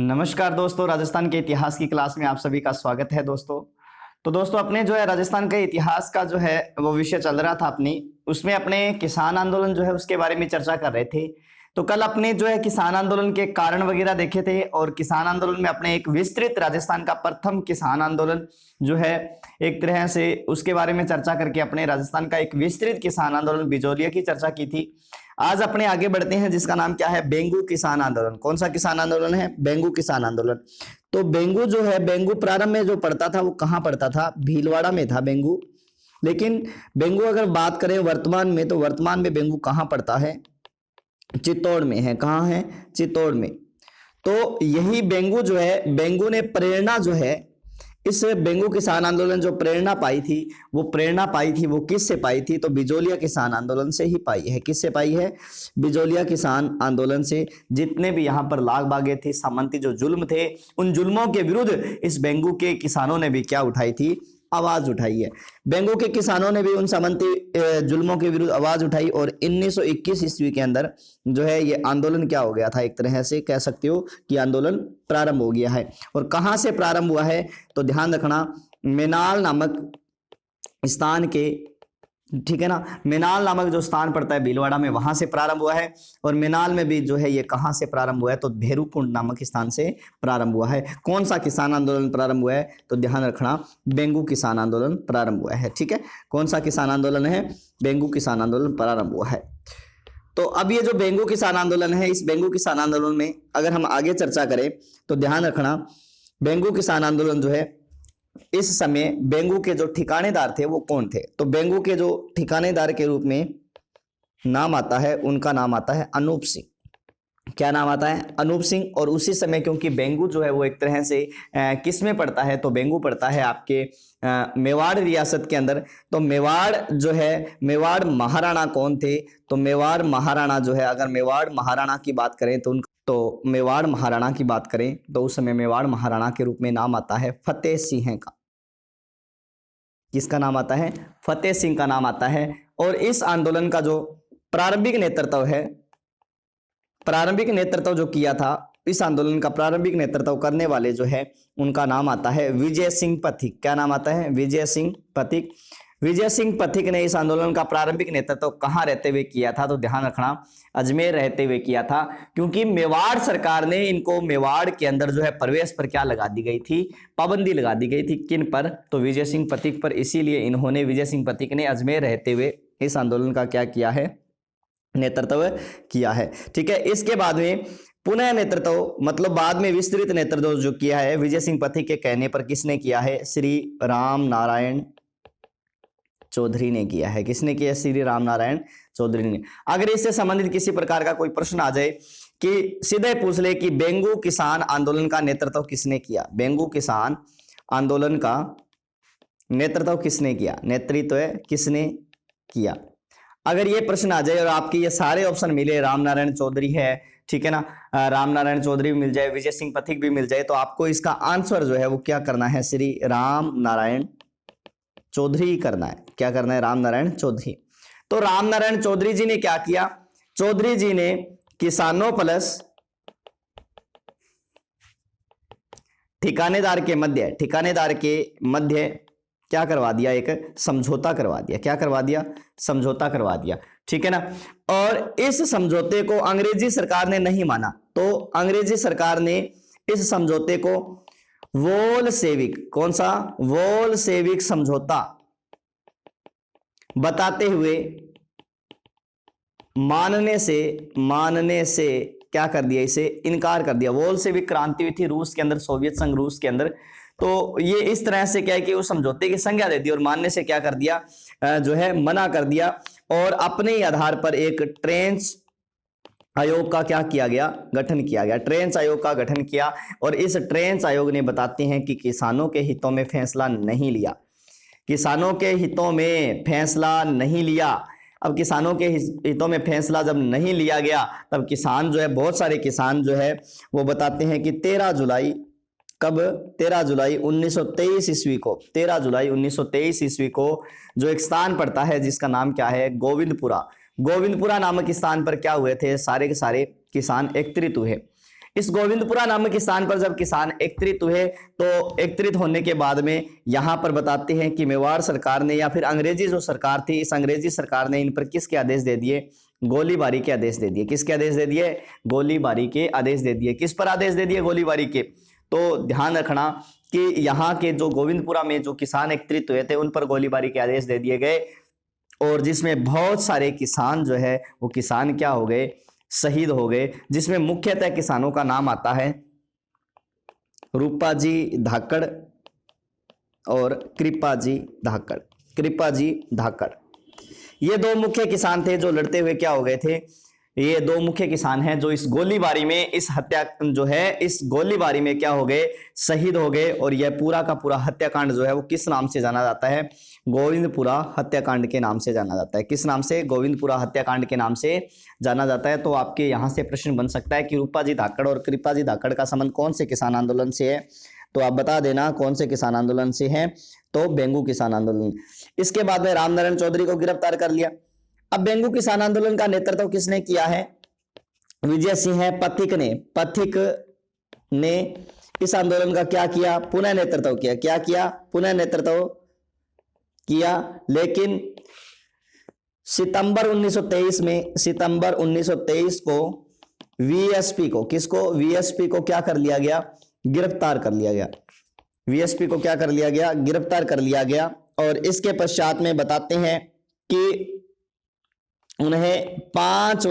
नमस्कार दोस्तों, राजस्थान के इतिहास की क्लास में आप सभी का स्वागत है दोस्तों। तो दोस्तों अपने जो है राजस्थान के इतिहास का जो है वो विषय चल रहा था अपनी, उसमें अपने किसान आंदोलन जो है उसके बारे में चर्चा कर रहे थे। तो कल अपने जो है किसान आंदोलन के कारण वगैरह देखे थे और किसान आंदोलन में अपने एक विस्तृत राजस्थान का प्रथम किसान आंदोलन जो है एक तरह से उसके बारे में चर्चा करके अपने राजस्थान का एक विस्तृत किसान आंदोलन बिजोलिया की चर्चा की थी। आज अपने आगे बढ़ते हैं जिसका नाम क्या है, बेंगू किसान आंदोलन। कौन सा किसान आंदोलन है? बेंगू किसान आंदोलन। तो बेंगू जो है, बेंगू प्रारंभ में जो पड़ता था वो कहाँ पड़ता था? भीलवाड़ा में था बेंगू। लेकिन बेंगू अगर बात करें वर्तमान में, तो वर्तमान में बेंगू कहाँ पड़ता है? चित्तौड़ में है। कहाँ है? चित्तौड़ में। तो यही बेंगू जो है, बेंगू ने प्रेरणा जो है इस बेंगू किसान आंदोलन जो प्रेरणा पाई थी, वो किससे पाई थी? तो बिजोलिया किसान आंदोलन से ही पाई है। किससे पाई है? बिजोलिया किसान आंदोलन से। जितने भी यहाँ पर लाग बागे थे, सामंती जो जुल्म थे, उन जुल्मों के विरुद्ध इस बेंगू के किसानों ने भी क्या उठाई थी? आवाज उठाई है। बेंगू के किसानों ने भी उन सामंती जुल्मों के विरुद्ध आवाज उठाई और 1921 ईस्वी के अंदर जो है ये आंदोलन क्या हो गया था? एक तरह से कह सकते हो कि आंदोलन प्रारंभ हो गया है। और कहां से प्रारंभ हुआ है? तो ध्यान रखना, मेनाल नामक स्थान के, ठीक है ना, मेनाल नामक जो स्थान पड़ता है भीलवाड़ा में, वहां से प्रारंभ हुआ है। और मेनाल में भी जो है ये कहां से प्रारंभ हुआ है? तो भेरूकुंड नामक स्थान से प्रारंभ हुआ है। कौन सा किसान आंदोलन प्रारंभ हुआ है? तो ध्यान रखना, बेंगू किसान आंदोलन प्रारंभ हुआ है। ठीक है, कौन सा किसान आंदोलन है? बेंगू किसान आंदोलन प्रारंभ हुआ है। तो अब ये जो बेंगू किसान आंदोलन है, इस बेंगू किसान आंदोलन में अगर हम आगे चर्चा करें तो ध्यान रखना, बेंगू किसान आंदोलन जो है इस समय बेंगू के जो ठिकानेदार थे वो कौन थे? तो बेंगू के जो ठिकानेदार के रूप में नाम आता है, उनका नाम आता है अनूप सिंह। क्या नाम आता है? अनूप सिंह। और उसी समय क्योंकि बेंगू जो है वो एक तरह से किस में पड़ता है? तो बेंगू पड़ता है आपके मेवाड़ रियासत के अंदर। तो मेवाड़ जो है, मेवाड़ महाराणा कौन थे? तो मेवाड़ महाराणा जो है, अगर मेवाड़ महाराणा की बात करें तो मेवाड़ महाराणा की बात करें तो उस समय मेवाड़ महाराणा के रूप में नाम आता है फतेह सिंह का। किसका नाम आता है? फतेह सिंह का नाम आता है। और इस आंदोलन का जो प्रारंभिक नेतृत्व जो किया था, इस आंदोलन का प्रारंभिक नेतृत्व करने वाले जो है उनका नाम आता है विजय सिंह पथिक। क्या नाम आता है? विजय सिंह पथिक। विजय सिंह पथिक ने इस आंदोलन का प्रारंभिक नेतृत्व कहां रहते हुए किया था? तो ध्यान रखना, अजमेर रहते हुए किया था। क्योंकि मेवाड़ सरकार ने इनको मेवाड़ के अंदर जो है प्रवेश पर क्या लगा दी गई थी? पाबंदी लगा दी गई थी। किन पर? तो विजय सिंह पथिक पर। इसीलिए इन्होंने, विजय सिंह पथिक ने अजमेर रहते हुए इस आंदोलन का क्या किया है? नेतृत्व किया है। ठीक है, इसके बाद में पुनः नेतृत्व, मतलब बाद में विस्तृत नेतृत्व जो किया है विजय सिंह पथिक के कहने पर किसने किया है? श्री राम नारायण चौधरी ने किया है। किसने किया? श्री राम नारायण चौधरी ने। अगर इससे संबंधित किसी प्रकार का कोई प्रश्न आ जाए कि सीधे पूछ ले कि बेंगू किसान आंदोलन का नेतृत्व किसने किया? बेंगू किसान आंदोलन का नेतृत्व किसने किया? नेतृत्व किसने किया? अगर ये प्रश्न आ जाए और आपके ये सारे ऑप्शन मिले, राम नारायण चौधरी है, ठीक है ना, राम नारायण चौधरी भी मिल जाए, विजय सिंह पथिक भी मिल जाए, तो आपको इसका आंसर जो है वो क्या करना है? श्री राम नारायण चौधरी करना है। क्या करना है? राम नारायण चौधरी। तो राम नारायण चौधरी जी ने क्या किया? चौधरी जी ने किसानों प्लस ठिकानेदार के मध्य क्या करवा दिया? एक समझौता करवा दिया। क्या करवा दिया? समझौता करवा दिया। ठीक है ना। और इस समझौते को अंग्रेजी सरकार ने नहीं माना, तो अंग्रेजी सरकार ने इस समझौते को वोल सेविक, कौन सा? वोल सेविक समझौता बताते हुए मानने से क्या कर दिया? इसे इनकार कर दिया। वोल सेविक क्रांति हुई थी रूस के अंदर, सोवियत संघ रूस के अंदर। तो ये इस तरह से क्या है कि उस समझौते की संज्ञा दे दी और मानने से क्या कर दिया? जो है मना कर दिया। और अपने ही आधार पर एक ट्रेंच आयोग का क्या किया गया? गठन किया गया। ट्रेंच आयोग का गठन किया। और इस ट्रेंच आयोग ने बताते हैं कि किसानों के हितों में फैसला नहीं लिया। किसानों के हितों में फैसला नहीं लिया। अब किसानों के हितों में फैसला जब नहीं लिया गया, तब किसान जो है, बहुत सारे किसान जो है वो बताते हैं कि 13 जुलाई, कब? 13 जुलाई 1923 ईस्वी को, 13 जुलाई 1923 ईस्वी को जो एक स्थान पड़ता है जिसका नाम क्या है? गोविंदपुरा। गोविंदपुरा नामक स्थान पर क्या हुए थे? सारे के सारे किसान एकत्रित हुए। इस गोविंदपुरा नामक स्थान पर जब किसान एकत्रित हुए तो एकत्रित होने के बाद में यहां पर बताते हैं कि मेवाड़ सरकार ने या फिर अंग्रेजी जो सरकार थी, इस अंग्रेजी सरकार ने इन पर किसके आदेश दे दिए? गोलीबारी के आदेश दे दिए। किसके आदेश दे दिए? गोलीबारी के आदेश दे दिए। किस पर आदेश दे दिए? गोलीबारी के। तो ध्यान रखना कि यहाँ के जो गोविंदपुरा में जो किसान एकत्रित हुए थे उन पर गोलीबारी के आदेश दे दिए गए, और जिसमें बहुत सारे किसान जो है वो किसान क्या हो गए? शहीद हो गए। जिसमें मुख्यतः किसानों का नाम आता है रूपाजी धाकड़ और कृपाजी धाकड़। कृपाजी धाकड़ ये दो मुख्य किसान थे जो लड़ते हुए क्या हो गए थे? ये दो मुख्य किसान हैं जो इस गोलीबारी में, इस हत्या जो है इस गोलीबारी में क्या हो गए? शहीद हो गए। और यह पूरा का पूरा हत्याकांड जो है वो किस नाम से जाना जाता है? गोविंदपुरा हत्याकांड के नाम से जाना जाता है। किस नाम से? गोविंदपुरा हत्याकांड के नाम से जाना जाता है। तो आपके यहां से प्रश्न बन सकता है कि रूपाजी धाकड़ और कृपाजी धाकड़ का संबंध कौन से किसान आंदोलन से है? तो आप बता देना कौन से किसान आंदोलन से है? तो बेंगू किसान आंदोलन। इसके बाद में रामनारायण चौधरी को गिरफ्तार कर लिया। अब बेंगू किसान आंदोलन का नेतृत्व किसने किया है? विजय सिंह पथिक ने। पथिक ने इस आंदोलन का क्या किया? पुनः नेतृत्व किया। क्या किया? पुनः नेतृत्व किया। लेकिन सितंबर 1923 में, सितंबर 1923 को वीएसपी को, किसको? वीएसपी को क्या कर लिया गया? गिरफ्तार कर लिया गया। वीएसपी को क्या कर लिया गया? गिरफ्तार कर लिया गया। और इसके पश्चात में बताते हैं कि उन्हें 5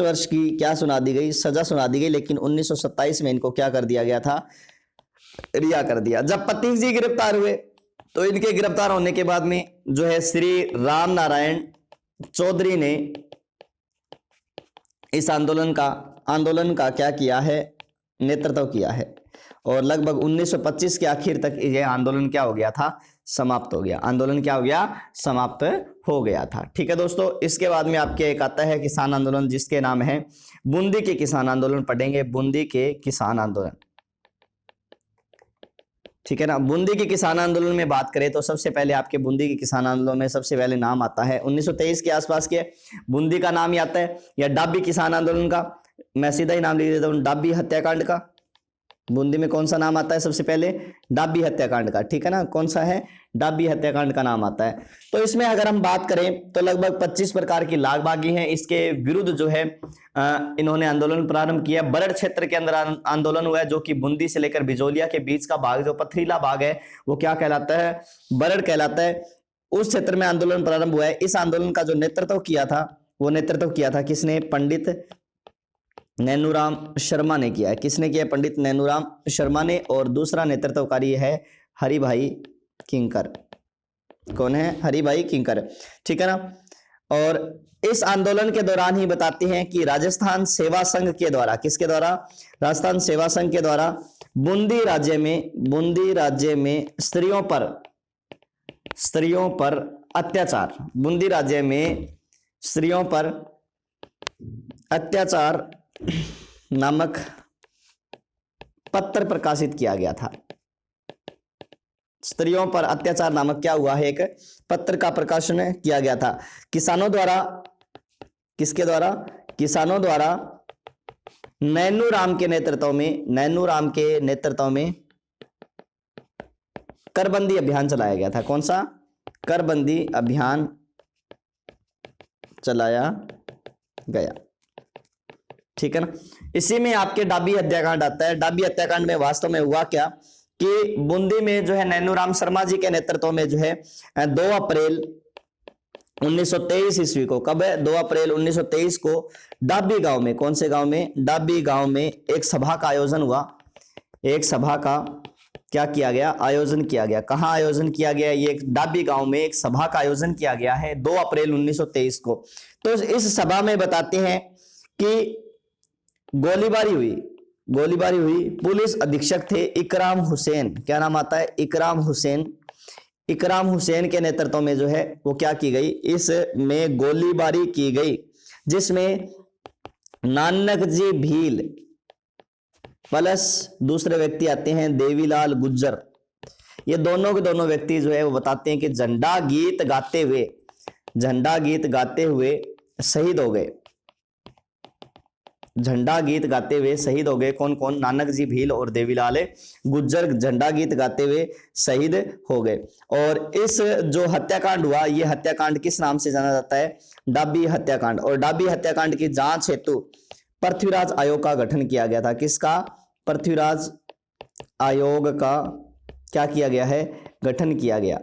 वर्ष की क्या सुना दी गई? सजा सुना दी गई। लेकिन 1927 में इनको क्या कर दिया गया था? रिहा कर दिया। जब पथिक जी गिरफ्तार हुए तो इनके गिरफ्तार होने के बाद में जो है श्री रामनारायण चौधरी ने इस आंदोलन का क्या किया है? नेतृत्व किया है। और लगभग 1925 के आखिर तक यह आंदोलन क्या हो गया था? समाप्त हो गया। आंदोलन क्या हो गया? समाप्त हो गया था। ठीक है दोस्तों। इसके बाद में आपके एक आता है किसान आंदोलन जिसके नाम है बूंदी के किसान आंदोलन। पढ़ेंगे बूंदी के किसान आंदोलन। ठीक है ना। बूंदी के किसान आंदोलन में बात करें तो सबसे पहले आपके बूंदी के किसान आंदोलन में सबसे पहले नाम आता है 1923 के आसपास के बूंदी का नाम ही आता है, या डाबी किसान आंदोलन का। मैं सीधा ही नाम लिख देता हूं, डाबी हत्याकांड का। बूंदी में कौन सा नाम आता है सबसे पहले? डाबी हत्याकांड का। ठीक है ना। कौन सा है? डाबी हत्याकांड का नाम आता है। तो इसमें अगर हम बात करें तो लगभग 25 प्रकार की लागबागी हैं। इसके विरुद्ध जो है इन्होंने आंदोलन प्रारंभ किया। बरड़ क्षेत्र के अंदर आंदोलन हुआ है, जो कि बूंदी से लेकर बिजोलिया के बीच का भाग, जो पथरीला भाग है, वो क्या कहलाता है? बरड़ कहलाता है। उस क्षेत्र में आंदोलन प्रारंभ हुआ है। इस आंदोलन का जो नेतृत्व किया था, वो नेतृत्व किया था किसने? पंडित नैनूराम शर्मा ने किया है। किसने किया? पंडित नैनूराम शर्मा ने। और दूसरा नेतृत्वकारी है हरिभाई किंकर। कौन है? हरिभाई किंकर। ठीक है ना। और इस आंदोलन के दौरान ही बताते हैं कि राजस्थान सेवा संघ के द्वारा, किसके द्वारा? राजस्थान सेवा संघ के द्वारा बूंदी राज्य में स्त्रियों पर अत्याचार, बूंदी राज्य में स्त्रियों पर अत्याचार नामक पत्र प्रकाशित किया गया था। स्त्रियों पर अत्याचार नामक क्या हुआ है? एक पत्र का प्रकाशन किया गया था किसानों द्वारा। किसके द्वारा? किसानों द्वारा नैनूराम के नेतृत्व में करबंदी अभियान चलाया गया था। कौन सा? करबंदी अभियान चलाया गया। ठीक है ना। इसी में आपके डाबी हत्याकांड आता है। डाबी हत्याकांड में वास्तव में हुआ क्या कि बूंदी में जो है नैनूराम शर्मा जी के नेतृत्व में जो है 2 अप्रैल 1923 ईस्वी को, कब है? 2 अप्रैल 1923 को डाबी गांव में, कौन से गांव में? डाबी गांव में एक सभा का आयोजन हुआ। एक सभा का क्या किया गया? आयोजन किया गया। कहां आयोजन किया गया? ये डाबी गांव में एक सभा का आयोजन किया गया है 2 अप्रैल 1923 को। तो इस सभा में बताते हैं कि गोलीबारी हुई। पुलिस अधीक्षक थे इकराम हुसैन। क्या नाम आता है? इकराम हुसैन के नेतृत्व में जो है वो क्या की गई? इसमें गोलीबारी की गई, जिसमें नानक जी भील प्लस दूसरे व्यक्ति आते हैं देवीलाल गुज्जर। ये दोनों के दोनों व्यक्ति जो है वो बताते हैं कि झंडा गीत गाते हुए शहीद हो गए। झंडा गीत गाते हुए शहीद हो गए कौन कौन? नानक जी भील और देवीलाल गुज्जर झंडा गीत गाते हुए शहीद हो गए। और इस जो हत्याकांड हुआ, ये हत्याकांड किस नाम से जाना जाता है? डाबी हत्याकांड। और डाबी हत्याकांड की जांच हेतु पृथ्वीराज आयोग का गठन किया गया था। किसका? पृथ्वीराज आयोग का क्या किया गया है? गठन किया गया।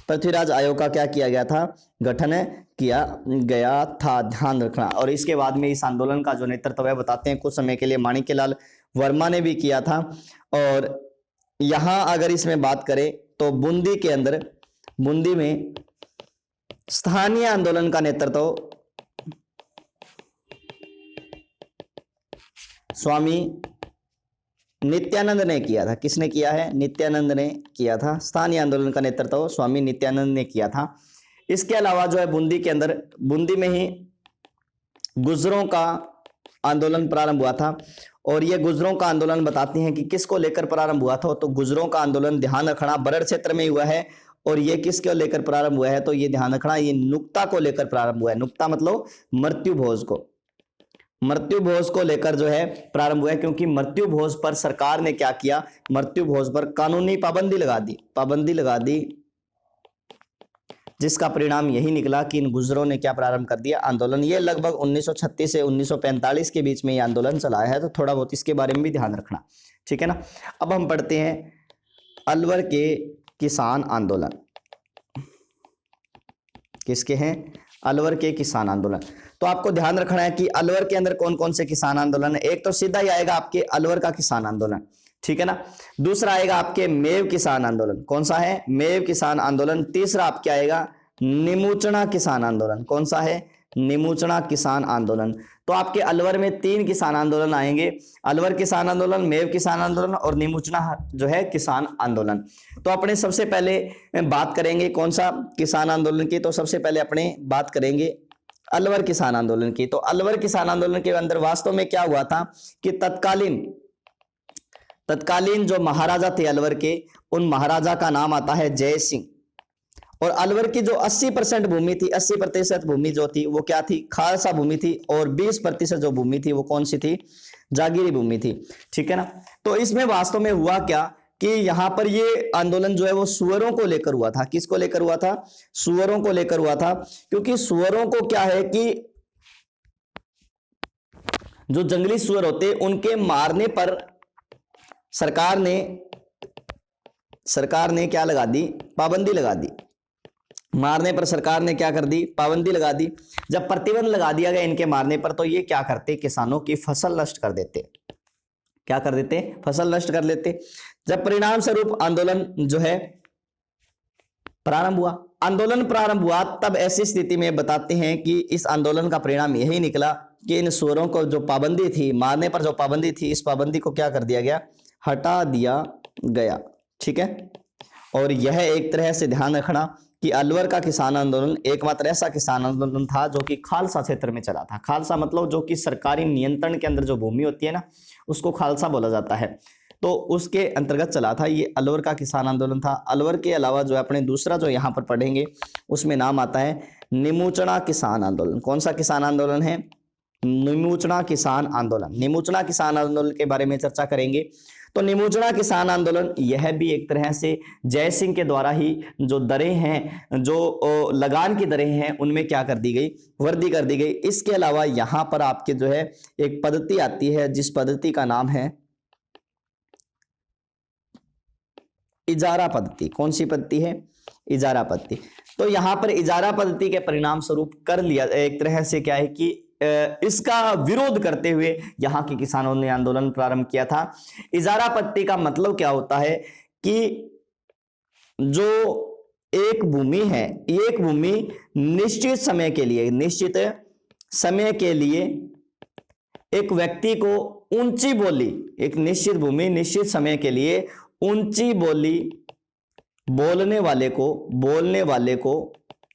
पृथ्वीराज आयोग का क्या किया गया था? गठन किया गया था, ध्यान रखना। और इसके बाद में इस आंदोलन का जो नेतृत्व है बताते हैं कुछ समय के लिए माणिक्यलाल वर्मा ने भी किया था। और यहां अगर इसमें बात करें तो बूंदी के अंदर, बूंदी में स्थानीय आंदोलन का नेतृत्व स्वामी नित्यानंद ने किया था। किसने किया है? नित्यानंद ने किया था। स्थानीय आंदोलन का नेतृत्व स्वामी नित्यानंद ने किया था। इसके अलावा जो है बूंदी के अंदर, बूंदी में ही गुर्जरों का आंदोलन प्रारंभ हुआ था। और ये गुर्जरों का आंदोलन बताते हैं कि किसको लेकर प्रारंभ हुआ था? तो गुर्जरों का आंदोलन, ध्यान रखना, बरड़ क्षेत्र में हुआ है। और ये किसको लेकर प्रारंभ हुआ है? तो ये ध्यान रखना, ये नुक्ता को लेकर प्रारंभ हुआ है। नुक्ता मतलब मृत्यु भोज को, मृत्यु भोज को लेकर जो है प्रारंभ हुआ है। क्योंकि मृत्यु भोज पर सरकार ने क्या किया? मृत्यु भोज पर कानूनी पाबंदी लगा दी, पाबंदी लगा दी, जिसका परिणाम यही निकला कि इन गुर्जरों ने क्या प्रारंभ कर दिया? आंदोलन। ये लगभग 1936 से 1945 के बीच में ये आंदोलन चला है। तो थोड़ा बहुत इसके बारे में भी ध्यान रखना, ठीक है ना। अब हम पढ़ते हैं अलवर के किसान आंदोलन। किसके हैं? अलवर के किसान आंदोलन। तो आपको ध्यान रखना है कि अलवर के अंदर कौन कौन से किसान आंदोलन है। एक तो सीधा ही आएगा आपके अलवर का किसान आंदोलन, ठीक है ना। दूसरा आएगा आपके मेव किसान आंदोलन। कौन सा है? मेव किसान आंदोलन। तीसरा आपके आएगा निमूचना किसान आंदोलन। कौन सा है? निमूचना किसान आंदोलन। तो आपके अलवर में 3 किसान आंदोलन आएंगे, अलवर किसान आंदोलन, मेव किसान आंदोलन और निमूचना जो है किसान आंदोलन। तो अपने सबसे पहले बात करेंगे कौन सा किसान आंदोलन की? तो सबसे पहले अपने बात करेंगे अलवर किसान आंदोलन की। तो अलवर किसान आंदोलन के अंदर वास्तव में क्या हुआ था कि तत्कालीन जो महाराजा थे अलवर के, उन महाराजा का नाम आता है जय सिंह। और अलवर की जो 80% भूमि थी, 80% भूमि जो थी वो क्या थी? खालसा भूमि थी। और 20% जो भूमि थी वो कौन सी थी? जागीरी भूमि थी, ठीक है ना। तो इसमें वास्तव में हुआ क्या कि यहां पर ये आंदोलन जो है वो सुअरों को लेकर हुआ था। किसको लेकर हुआ था? सुअरों को लेकर हुआ था। क्योंकि सुअरों को क्या है कि जो जंगली सुअर होते उनके मारने पर सरकार ने क्या लगा दी? पाबंदी लगा दी। मारने पर सरकार ने क्या कर दी? पाबंदी लगा दी। जब प्रतिबंध लगा दिया गया इनके मारने पर, तो ये क्या करते? किसानों की फसल नष्ट कर देते। क्या कर देते? फसल नष्ट कर लेते। जब परिणाम स्वरूप आंदोलन जो है प्रारंभ हुआ, आंदोलन प्रारंभ हुआ, तब ऐसी स्थिति में बताते हैं कि इस आंदोलन का परिणाम यही निकला कि इन सुअरों को जो पाबंदी थी, मारने पर जो पाबंदी थी, इस पाबंदी को क्या कर दिया गया? हटा दिया गया, ठीक है। और यह एक तरह से ध्यान रखना कि अलवर का किसान आंदोलन एकमात्र ऐसा किसान आंदोलन था जो कि खालसा क्षेत्र में चला था। खालसा मतलब जो कि सरकारी नियंत्रण के अंदर जो भूमि होती है ना, उसको खालसा बोला जाता है। तो उसके अंतर्गत चला था ये अलवर का किसान आंदोलन था। अलवर के अलावा जो है अपने दूसरा जो यहाँ पर पढ़ेंगे उसमें नाम आता है निमूचना किसान आंदोलन। कौन सा किसान आंदोलन है? निमूचना किसान आंदोलन। निमूचना किसान आंदोलन के बारे में चर्चा करेंगे। तो निमूचना किसान आंदोलन यह भी एक तरह से जय सिंह के द्वारा ही जो दरें हैं, जो लगान की दरें हैं, उनमें क्या कर दी गई? वृद्धि कर दी गई। इसके अलावा यहाँ पर आपके जो है एक पद्धति आती है जिस पद्धति का नाम है इजारा पद्धति। कौन सी पद्धति है? इजारा पद्धति। तो यहाँ पर इजारा पद्धति के परिणाम स्वरूप कर लिया एक तरह से क्या है कि इसका विरोध करते हुए यहाँ के किसानों ने आंदोलन प्रारंभ किया था। इजारा पद्धति का मतलब क्या होता है कि जो एक भूमि है, एक भूमि निश्चित समय के लिए एक व्यक्ति को ऊंची बोली, एक निश्चित भूमि निश्चित समय के लिए ऊंची बोली बोलने वाले को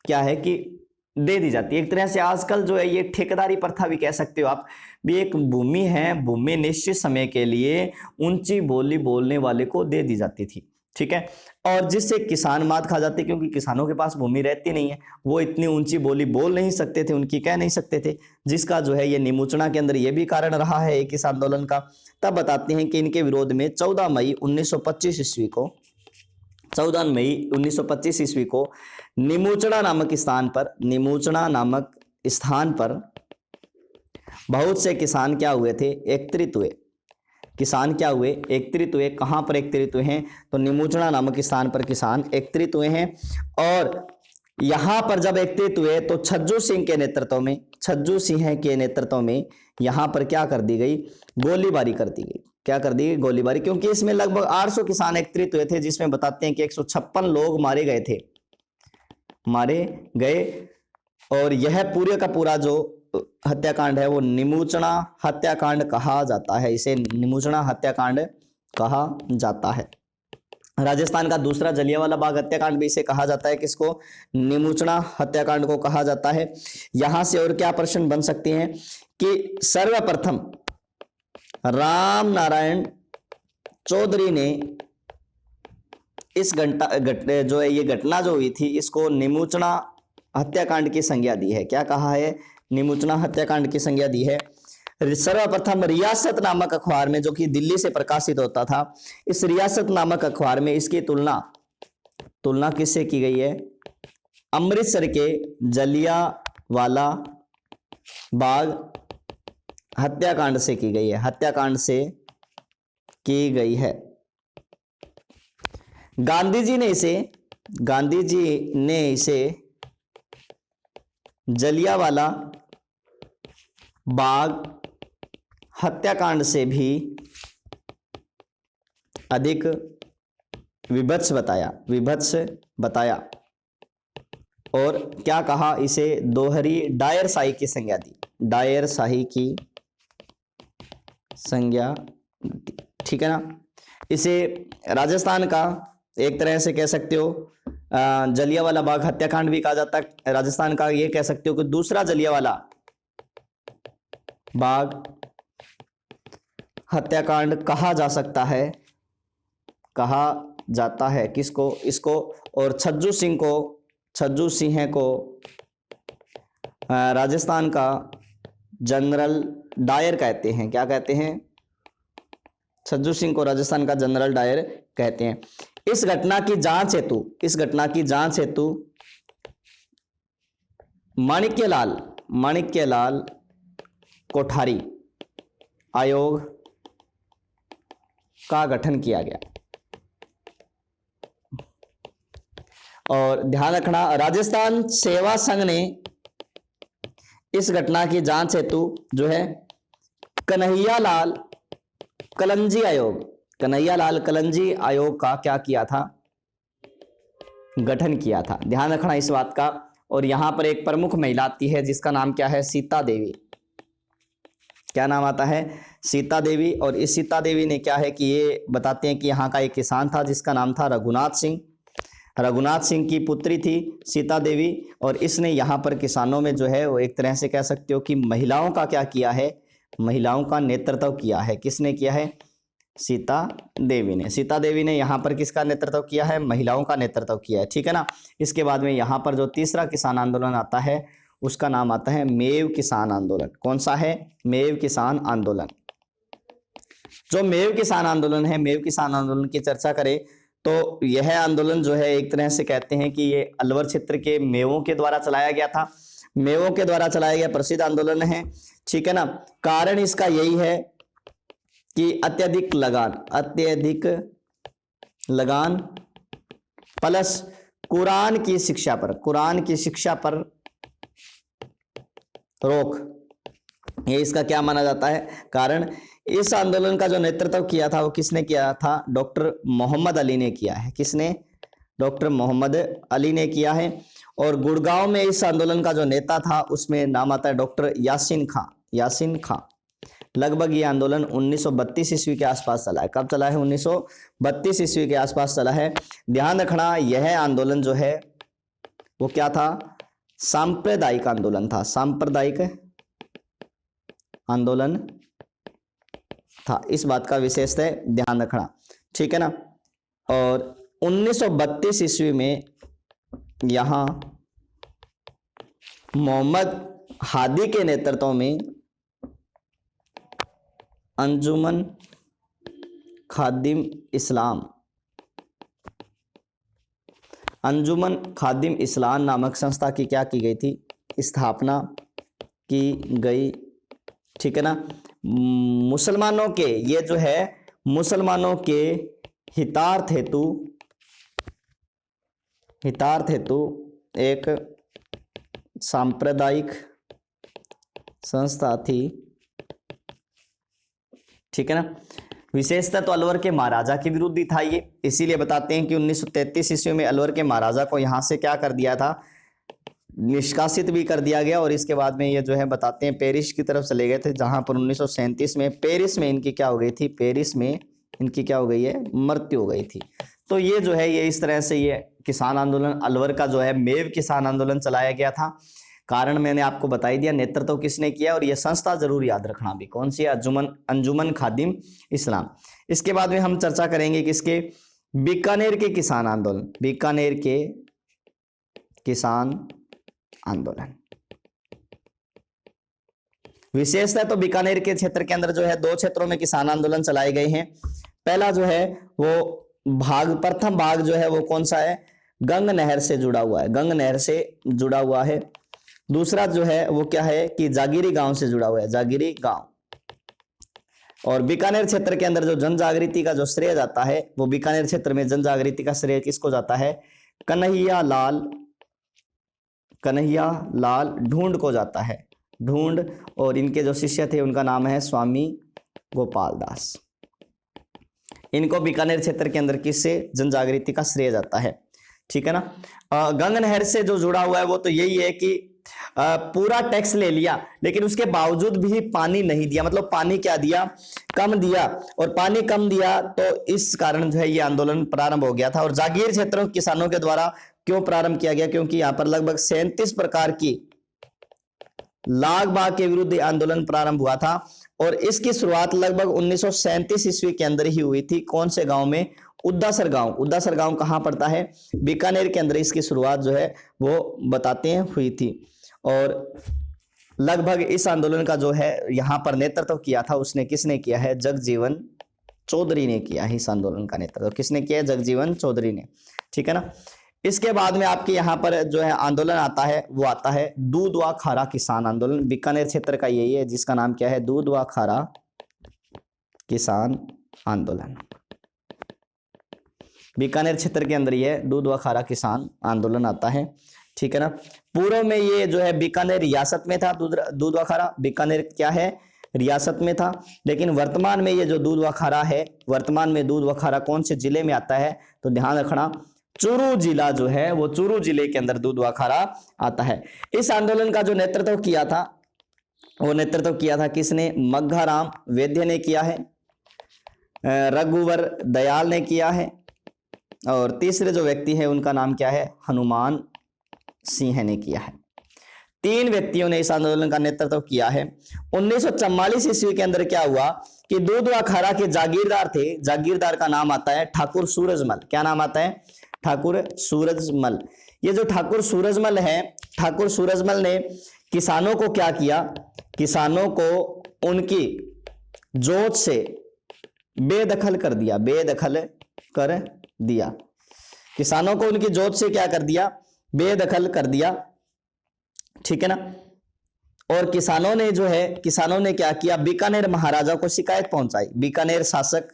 क्या है कि दे दी जाती है। एक तरह से आजकल जो है ये ठेकेदारी प्रथा भी कह सकते हो आप भी। एक भूमि है, भूमि निश्चित समय के लिए ऊंची बोली बोलने वाले को दे दी जाती थी। ठीक है। और जिससे किसान मात खा जाते, क्योंकि किसानों के पास भूमि रहती नहीं है, वो इतनी ऊंची बोली बोल नहीं सकते थे, उनकी कह नहीं सकते थे, जिसका जो है ये निमुचना के अंदर ये भी कारण रहा है एक इस आंदोलन का। तब बताते हैं कि इनके विरोध में 14 मई 1925 ईस्वी को 14 मई 1925 ईस्वी को निमुचना नामक स्थान पर बहुत से किसान क्या हुए थे, एकत्रित हुए। किसान क्या हुए, एकत्रित हुए। कहां पर एकत्रित हुए हैं, तो निमुचना नामक स्थान पर किसान एकत्रित हुए हैं। और यहां पर जब एकत्रित हुए तो छज्जू सिंह के नेतृत्व में यहां पर क्या कर दी गई, गोलीबारी कर दी गई। क्या कर दी गई, गोलीबारी, क्योंकि इसमें लगभग 800 किसान एकत्रित हुए थे, जिसमें बताते हैं कि 156 लोग मारे गए। और यह पूरे का पूरा जो हत्याकांड है वो निमुचना हत्याकांड कहा जाता है, इसे निमुचना हत्याकांड कहा जाता है। राजस्थान का दूसरा जलियांवाला बाग हत्याकांड भी इसे कहा जाता है, किसको, निमुचना हत्याकांड को कहा जाता है। यहां से और क्या प्रश्न बन सकते हैं कि सर्वप्रथम राम नारायण चौधरी ने इस घटना जो हुई थी इसको निमुचना हत्याकांड की संज्ञा दी है। क्या कहा है, निमुचना हत्याकांड की संज्ञा दी है। सर्वप्रथम रियासत नामक अखबार में, जो कि दिल्ली से प्रकाशित होता था, इस रियासत नामक अखबार में इसकी तुलना किससे की गई है, अमृतसर के जलियांवाला बाग हत्याकांड से की गई है। गांधी जी ने इसे जलियांवाला बाग हत्याकांड से भी अधिक विभत्स बताया और क्या कहा, इसे दोहरी डायरशाही की संज्ञा दी। ठीक है ना। इसे राजस्थान का एक तरह से कह सकते हो जलियांवाला बाग हत्याकांड भी कहा जाता है। राजस्थान का ये कह सकते हो कि दूसरा जलियांवाला बाग हत्याकांड कहा जाता है किसको, इसको। और छज्जू सिंह को राजस्थान का जनरल डायर कहते हैं। क्या कहते हैं, छज्जू सिंह को राजस्थान का जनरल डायर कहते हैं। इस घटना की जांच हेतु माणिक्यलाल कोठारी आयोग का गठन किया गया। और ध्यान रखना, राजस्थान सेवा संघ ने इस घटना की जांच हेतु जो है कन्हैयालाल कलंजी आयोग का क्या किया था, गठन किया था। ध्यान रखना इस बात का। और यहां पर एक प्रमुख महिला आती है जिसका नाम क्या है, सीता देवी। क्या नाम आता है, सीता देवी। और इस सीता देवी ने क्या है कि ये बताते हैं कि यहाँ का एक किसान था जिसका नाम था रघुनाथ सिंह की पुत्री थी सीता देवी। और इसने यहाँ पर किसानों में जो है वो एक तरह से कह सकते हो कि महिलाओं का क्या किया है, महिलाओं का नेतृत्व किया है। किसने किया है, सीता देवी ने यहाँ पर किसका नेतृत्व किया है, महिलाओं का नेतृत्व किया है। ठीक है ना। इसके बाद में यहाँ पर जो तीसरा किसान आंदोलन आता है उसका नाम आता है मेव किसान आंदोलन। कौन सा है, मेव किसान आंदोलन। जो मेव किसान आंदोलन की चर्चा करें तो यह आंदोलन जो है एक तरह से कहते हैं कि ये अलवर क्षेत्र के मेवों के द्वारा चलाया गया था। मेवों के द्वारा चलाया गया प्रसिद्ध आंदोलन है। ठीक है ना। कारण इसका यही है कि अत्यधिक लगान प्लस कुरान की शिक्षा पर रोक, ये इसका क्या माना जाता है कारण। इस आंदोलन का जो नेतृत्व किया था वो किसने किया था, डॉक्टर मोहम्मद अली ने किया है। किसने, डॉक्टर मोहम्मद अली ने किया है। और गुड़गांव में इस आंदोलन का जो नेता था उसमें नाम आता है डॉक्टर यासीन खां। लगभग ये आंदोलन 1932 ईस्वी के आसपास चला है। कब चला है, 1932 ईस्वी के आसपास चला है। ध्यान रखना यह आंदोलन जो है वो क्या था, सांप्रदायिक आंदोलन था। इस बात का विशेष ध्यान रखना। ठीक है ना। और 1932 ईस्वी में यहां मोहम्मद हादी के नेतृत्व में अंजुमन खादिम इस्लाम नामक संस्था की क्या की गई थी, स्थापना की गई। ठीक है ना। मुसलमानों के, ये जो है मुसलमानों के हितार्थ हेतु एक सांप्रदायिक संस्था थी। ठीक है ना। विशेषतः तो अलवर के महाराजा के विरुद्ध ही था ये, इसीलिए बताते हैं कि 1933 ईस्वी में अलवर के महाराजा को यहां से क्या कर दिया था, निष्कासित भी कर दिया गया। और इसके बाद में ये जो है बताते हैं पेरिस की तरफ चले गए थे, जहां पर 1937 में पेरिस में इनकी क्या हो गई थी, पेरिस में इनकी क्या हो गई है, मृत्यु हो गई थी। तो ये जो है ये इस तरह से ये किसान आंदोलन अलवर का जो है मेव किसान आंदोलन चलाया गया था। कारण मैंने आपको बता ही दिया, नेतृत्व किसने किया, और यह संस्था जरूर याद रखना भी, कौन सी, अंजुमन खादिम इस्लाम। इसके बाद में हम चर्चा करेंगे किसके, बीकानेर के किसान आंदोलन, बीकानेर के किसान आंदोलन। विशेषतः तो बीकानेर के क्षेत्र के अंदर जो है 2 क्षेत्रों में किसान आंदोलन चलाए गए हैं। पहला जो है वो प्रथम भाग जो है वो कौन सा है, गंग नहर से जुड़ा हुआ है, गंग नहर से जुड़ा हुआ है। दूसरा जो है वो क्या है कि जागीरी गांव से जुड़ा हुआ है, जागीरी गांव। और बीकानेर क्षेत्र के अंदर जो जन जागृति का जो श्रेय जाता है, वो बीकानेर क्षेत्र में जन जागृति का श्रेय किसको जाता है, कन्हैया लाल ढूंढ को जाता है, ढूंढ। और इनके जो शिष्य थे उनका नाम है स्वामी गोपाल दास। इनको बीकानेर क्षेत्र के अंदर किससे जन जागृति का श्रेय जाता है। ठीक है ना। गंग नहर से जो जुड़ा हुआ है वो तो यही है कि पूरा टैक्स ले लिया, लेकिन उसके बावजूद भी पानी नहीं दिया, मतलब पानी क्या दिया, कम दिया। और पानी कम दिया तो इस कारण जो है ये आंदोलन प्रारंभ हो गया था। और जागीर क्षेत्रों किसानों के द्वारा क्यों प्रारंभ किया गया, क्योंकि यहाँ पर लगभग 37 प्रकार की लाग बाग के विरुद्ध आंदोलन प्रारंभ हुआ था। और इसकी शुरुआत लगभग 1937 ईस्वी के अंदर ही हुई थी। कौन से गांव में, उद्दासर गांव। उद्दासर गांव कहां पड़ता है, बीकानेर के अंदर इसकी शुरुआत जो है वो बताते हैं हुई थी। और लगभग इस आंदोलन का जो है यहाँ पर नेतृत्व किया था, उसने किसने किया है, जगजीवन चौधरी ने किया है। इस आंदोलन का नेतृत्व किसने किया है, जगजीवन चौधरी ने। ठीक है ना। इसके बाद में आपके यहाँ पर जो है आंदोलन आता है, वो आता है दूध व खारा किसान आंदोलन। बीकानेर क्षेत्र का यही है जिसका नाम क्या है, दूध व खारा किसान आंदोलन। बीकानेर क्षेत्र के अंदर ये दूध व खारा किसान आंदोलन आता है। ठीक है ना। पूर्व में ये जो है बीकानेर रियासत में था, दूध व खारा बीकानेर क्या है, रियासत में था। लेकिन वर्तमान में ये जो दूध व खारा है, वर्तमान में दूध व खारा कौन से जिले में आता है, तो ध्यान रखना चूरू जिला जो है वो चूरू जिले के अंदर दूध व खारा आता है। इस आंदोलन का जो नेतृत्व किया था, वो नेतृत्व किया था किसने, मग्घाराम वैद्य ने किया है, रघुवर दयाल ने किया है, और तीसरे जो व्यक्ति है उनका नाम क्या है, हनुमान सिंह ने किया है। 3 व्यक्तियों ने इस आंदोलन का नेतृत्व किया है। 1944 ईस्वी के अंदर क्या हुआ कि दूध व खारा के जागीरदार थे, जागीरदार का नाम आता है ठाकुर सूरजमल। क्या नाम आता है, ठाकुर सूरजमल। ये जो ठाकुर सूरजमल है, ठाकुर सूरजमल ने किसानों को क्या किया, किसानों को उनकी जोत से बेदखल कर दिया, बेदखल कर दिया। किसानों को उनकी जोत से क्या कर दिया, बेदखल कर दिया। ठीक है ना। और किसानों ने जो है, किसानों ने क्या किया, बीकानेर महाराजा को शिकायत पहुंचाई, बीकानेर शासक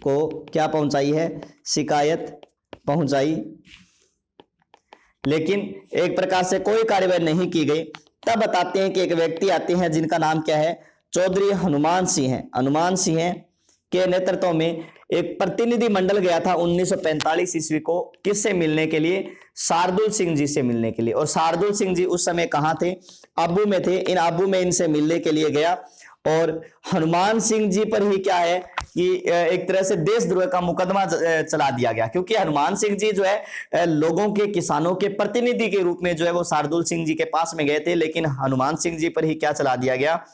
को क्या पहुंचाई है, शिकायत पहुंचाई। लेकिन एक प्रकार से कोई कार्रवाई नहीं की गई। तब बताते हैं कि एक व्यक्ति आते हैं जिनका नाम क्या है, चौधरी हनुमान सिंह है। हनुमान सिंह के नेतृत्व में एक प्रतिनिधि मंडल गया था 1945 ईस्वी को, किससे मिलने के लिए, शार्दुल सिंह जी से मिलने के लिए। और शार्दुल सिंह जी उस समय कहां थे, आबू में थे। इन आबू में इनसे मिलने के लिए गया और हनुमान सिंह जी पर ही क्या है कि एक तरह से देशद्रोह का मुकदमा चला दिया गया, क्योंकि हनुमान सिंह जी जो है लोगों के, किसानों के प्रतिनिधि के रूप में जो है वो शार्दुल सिंह जी के पास में गए थे, लेकिन हनुमान सिंह जी पर ही क्या चला दिया गया,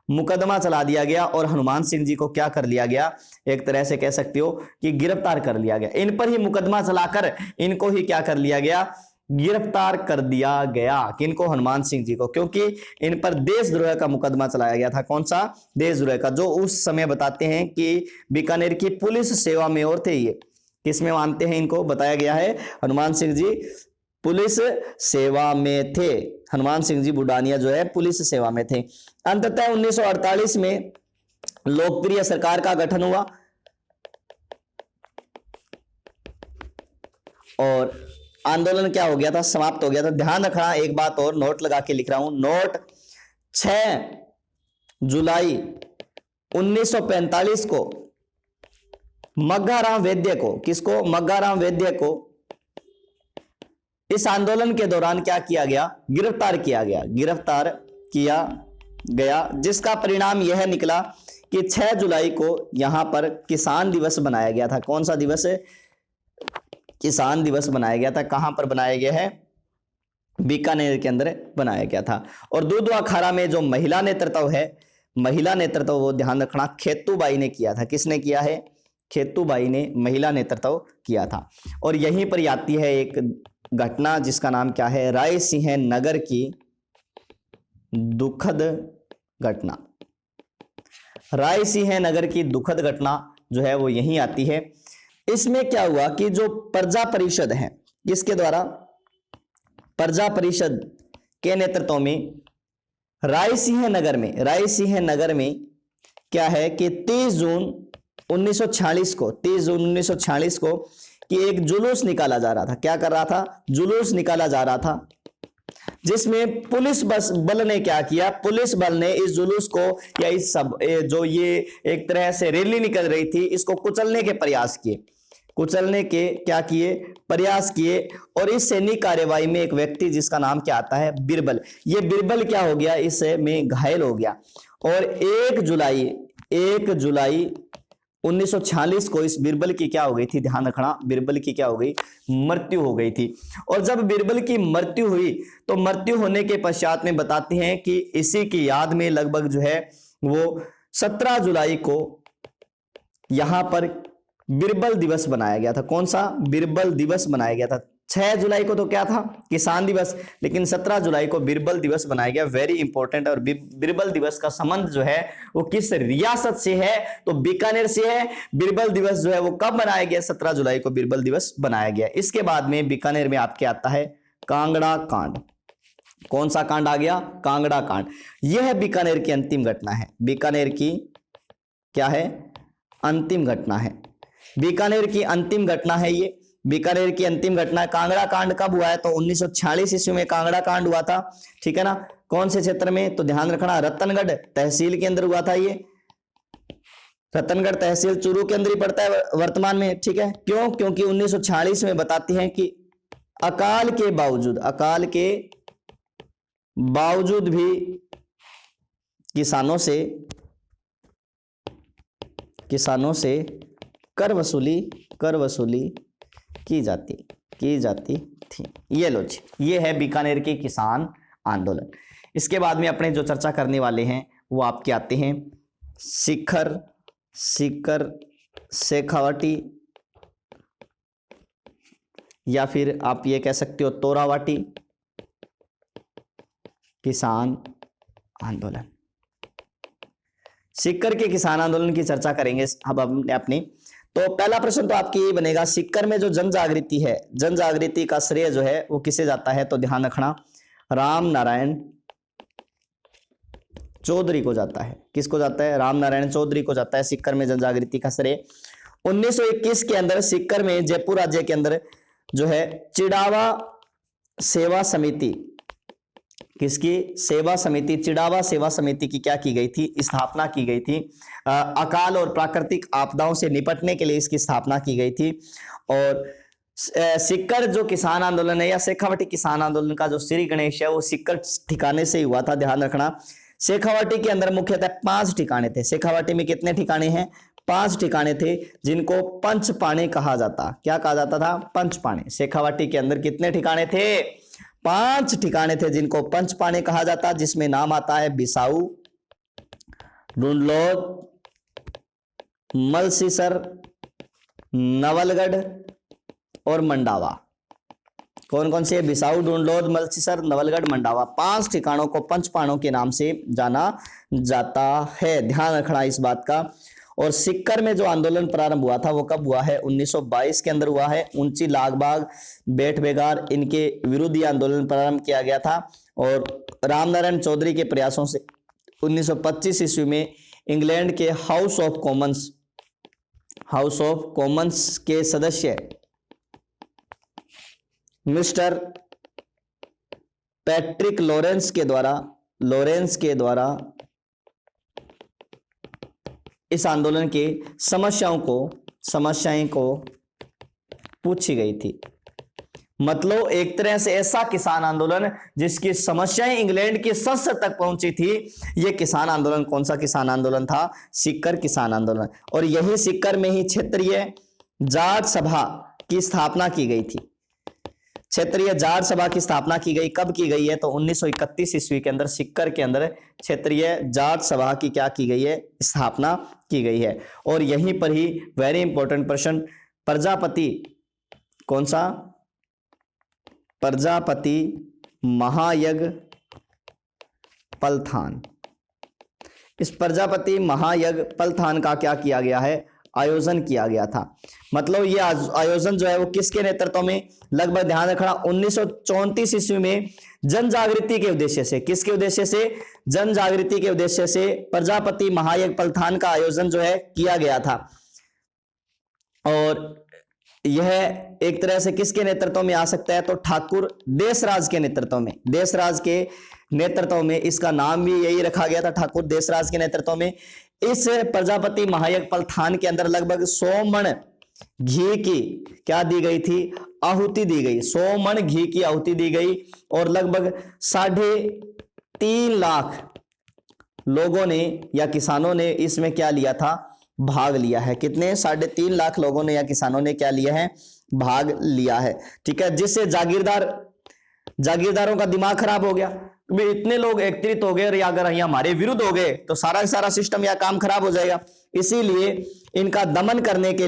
मुकदमा चला दिया गया और हनुमान सिंह जी को क्या कर लिया गया, एक तरह से कह सकते हो कि गिरफ्तार कर लिया गया। इन पर ही मुकदमा चलाकर इनको ही क्या कर लिया गया, गिरफ्तार कर दिया गया। किनको, हनुमान सिंह जी को, क्योंकि इन पर देशद्रोह का मुकदमा चलाया गया था। कौन सा, देशद्रोह का, जो उस समय बताते हैं कि बीकानेर की पुलिस सेवा में और थे। ये किसमें मानते हैं इनको, बताया गया है हनुमान सिंह जी पुलिस सेवा में थे। हनुमान सिंह जी बुडानिया जो है पुलिस सेवा में थे। अंततः 1948 में लोकप्रिय सरकार का गठन हुआ और आंदोलन क्या हो गया था, समाप्त हो गया था। ध्यान रखना एक बात और, नोट लगा के लिख रहा हूं, नोट 6 जुलाई 1945 को मग्घाराम वैद्य को, किसको, मग्घाराम वैद्य को इस आंदोलन के दौरान क्या किया गया, गिरफ्तार किया गया, गिरफ्तार किया गया, जिसका परिणाम यह निकला कि 6 जुलाई को यहां पर किसान दिवस बनाया गया था। कौन सा दिवस है, किसान दिवस बनाया गया था। कहां पर बनाया गया है, बीकानेर के अंदर बनाया गया था। और दुधवा खारा में जो महिला नेतृत्व है, महिला नेतृत्व वो ध्यान रखना खेतूबाई ने किया था। किसने किया है, खेतूबाई ने महिला नेतृत्व किया था। और यहीं पर आती है एक घटना जिसका नाम क्या है, रायसिंह नगर की दुखद घटना। रायसिंह नगर की दुखद घटना जो है वो यहीं आती है। इसमें क्या हुआ कि जो प्रजा परिषद है, किसके द्वारा, प्रजा परिषद के नेतृत्व में रायसिंह नगर में क्या है कि 30 जून 1946 को, 30 जून 1946 को कि एक जुलूस निकाला जा रहा था। क्या कर रहा था, जुलूस निकाला जा रहा था, जिसमें पुलिस बल ने क्या किया, पुलिस बल ने इस जुलूस को या इस सब जो ये एक तरह से रैली निकल रही थी, इसको कुचलने के प्रयास किए, कुचलने के क्या किए, प्रयास किए। और इस सैनिक कार्यवाही में एक व्यक्ति जिसका नाम क्या आता है, बिरबल, ये बिरबल क्या हो गया, इसमें घायल हो गया। और 1 जुलाई 1946 को इस बिरबल की क्या हो गई थी, ध्यान रखना, बिरबल की क्या हो गई, मृत्यु हो गई थी। और जब बिरबल की मृत्यु हुई तो मृत्यु होने के पश्चात में बताते हैं कि इसी की याद में लगभग जो है वो 17 जुलाई को यहां पर बिरबल दिवस बनाया गया था। कौन सा, बिरबल दिवस बनाया गया था। 6 जुलाई को तो क्या था, किसान दिवस, लेकिन 17 जुलाई को बिरबल दिवस बनाया गया। Very important. और बिरबल दिवस का संबंध जो है वो किस रियासत से है, तो बीकानेर से है। बिरबल दिवस जो है वो कब बनाया गया, 17 जुलाई को बिरबल दिवस बनाया गया। इसके बाद में बीकानेर में आपके आता है कांगड़ा कांड। कौन सा कांड आ गया, कांगड़ा कांड। यह बीकानेर की अंतिम घटना है, बीकानेर की क्या है, अंतिम घटना है, बीकानेर की अंतिम घटना है। ये बीकानेर की अंतिम घटना। कांगड़ा कांड कब हुआ है, तो 1946 ईस्वी में कांगड़ा कांड हुआ था। ठीक है ना, कौन से क्षेत्र में, तो ध्यान रखना रतनगढ़ तहसील के अंदर हुआ था। ये रतनगढ़ तहसील चूरू के अंदर ही पड़ता है वर्तमान में। ठीक है, क्यों, क्योंकि 1946 में बताते हैं कि अकाल के बावजूद भी किसानों से कर वसूली की जाती थी। ये लो जी, ये है बीकानेर के किसान आंदोलन। इसके बाद में अपने जो चर्चा करने वाले हैं वो आपके आते हैं सीकर शेखावाटी, या फिर आप ये कह सकते हो तोरावाटी किसान आंदोलन। सीकर के किसान आंदोलन की चर्चा करेंगे अब अपनी। तो पहला प्रश्न तो आपकी ये बनेगा, सीकर में जो जन जागृति है, जन जागृति का श्रेय जो है वो किसे जाता है, तो ध्यान रखना राम नारायण चौधरी को जाता है। किसको जाता है, राम नारायण चौधरी को जाता है सीकर में जन जागृति का श्रेय। 1921 के अंदर सीकर में जयपुर राज्य के अंदर जो है चिड़ावा सेवा समिति, किसकी सेवा समिति, चिड़ावा सेवा समिति की क्या की गई थी, स्थापना की गई थी। अकाल और प्राकृतिक आपदाओं से निपटने के लिए इसकी स्थापना की गई थी। और सीकर जो किसान आंदोलन है या शेखावाटी किसान आंदोलन का जो श्री गणेश है वो सीकर ठिकाने से ही हुआ था। ध्यान रखना, शेखावाटी के अंदर मुख्यतः 5 ठिकाने थे। शेखावाटी में कितने ठिकाने हैं, 5 ठिकाने थे, जिनको पंचपाणे कहा जाता। क्या कहा जाता था, पंचपाणे। शेखावाटी के अंदर कितने ठिकाने थे, 5 ठिकाने थे, जिनको पंचपाणे कहा जाता, जिसमें नाम आता है बिसाऊ, ढूंढलोद, मलसीसर, नवलगढ़ और मंडावा। कौन कौन से? बिसाऊ, ढूंढलोद, मलसीसर, नवलगढ़, मंडावा। 5 ठिकानों को पंचपाणों के नाम से जाना जाता है, ध्यान रखना इस बात का। और सिक्कर में जो आंदोलन प्रारंभ हुआ था वो कब हुआ है? 1922 के अंदर हुआ है। ऊंची लागबाग, बेट बेगार, इनके विरुद्ध ये आंदोलन प्रारंभ किया गया था। और रामनारायण चौधरी के प्रयासों से 1925 ईस्वी में इंग्लैंड के हाउस ऑफ कॉमन्स के सदस्य मिस्टर पैट्रिक लॉरेंस के द्वारा इस आंदोलन के समस्याएं को पूछी गई थी। मतलब एक तरह से ऐसा किसान आंदोलन जिसकी समस्याएं इंग्लैंड की संसद तक पहुंची थी। यह किसान आंदोलन कौन सा किसान आंदोलन था? सिक्कर किसान आंदोलन। और यही सिक्कर में ही क्षेत्रीय जाट सभा की स्थापना की गई थी। क्षेत्रीय जाट सभा की स्थापना की गई, कब की गई है? तो 1931 ईस्वी के अंदर सिक्कर के अंदर क्षेत्रीय जाट सभा की क्या की गई है? स्थापना की गई है। और यहीं पर ही वेरी इंपॉर्टेंट प्रश्न, प्रजापति कौन सा? प्रजापति महायज्ञ पलथान। इस प्रजापति महायज्ञ पलथान का क्या किया गया है? आयोजन किया गया था। मतलब ये आयोजन जो है वो किसके नेतृत्व में? लगभग ध्यान रखना 1934 ईस्वी में जन जागृति के उद्देश्य से। किसके उद्देश्य से? जन जागृति के उद्देश्य से प्रजापति महायज्ञ पलथान का आयोजन जो है किया गया था। और यह एक तरह से किसके नेतृत्व में आ सकता है? तो ठाकुर देशराज के नेतृत्व में। देशराज के नेतृत्व में, इसका नाम भी यही रखा गया था, ठाकुर देशराज के नेतृत्व में। इस प्रजापति महायज्ञ पलथान के अंदर लगभग 100 मण घी की क्या दी गई थी? आहुति दी गई। 100 मण घी की आहुति दी गई। और लगभग 3.5 लाख लोगों ने या किसानों ने इसमें क्या लिया था? भाग लिया है। कितने? 3.5 लाख लोगों ने या किसानों ने क्या लिया है? भाग लिया है। ठीक है, जिससे जागीरदारों का दिमाग खराब हो गया। इतने लोग एकत्रित हो गए और अगर यहाँ हमारे विरुद्ध हो गए तो सारा सिस्टम या काम खराब हो जाएगा। इसीलिए इनका दमन करने के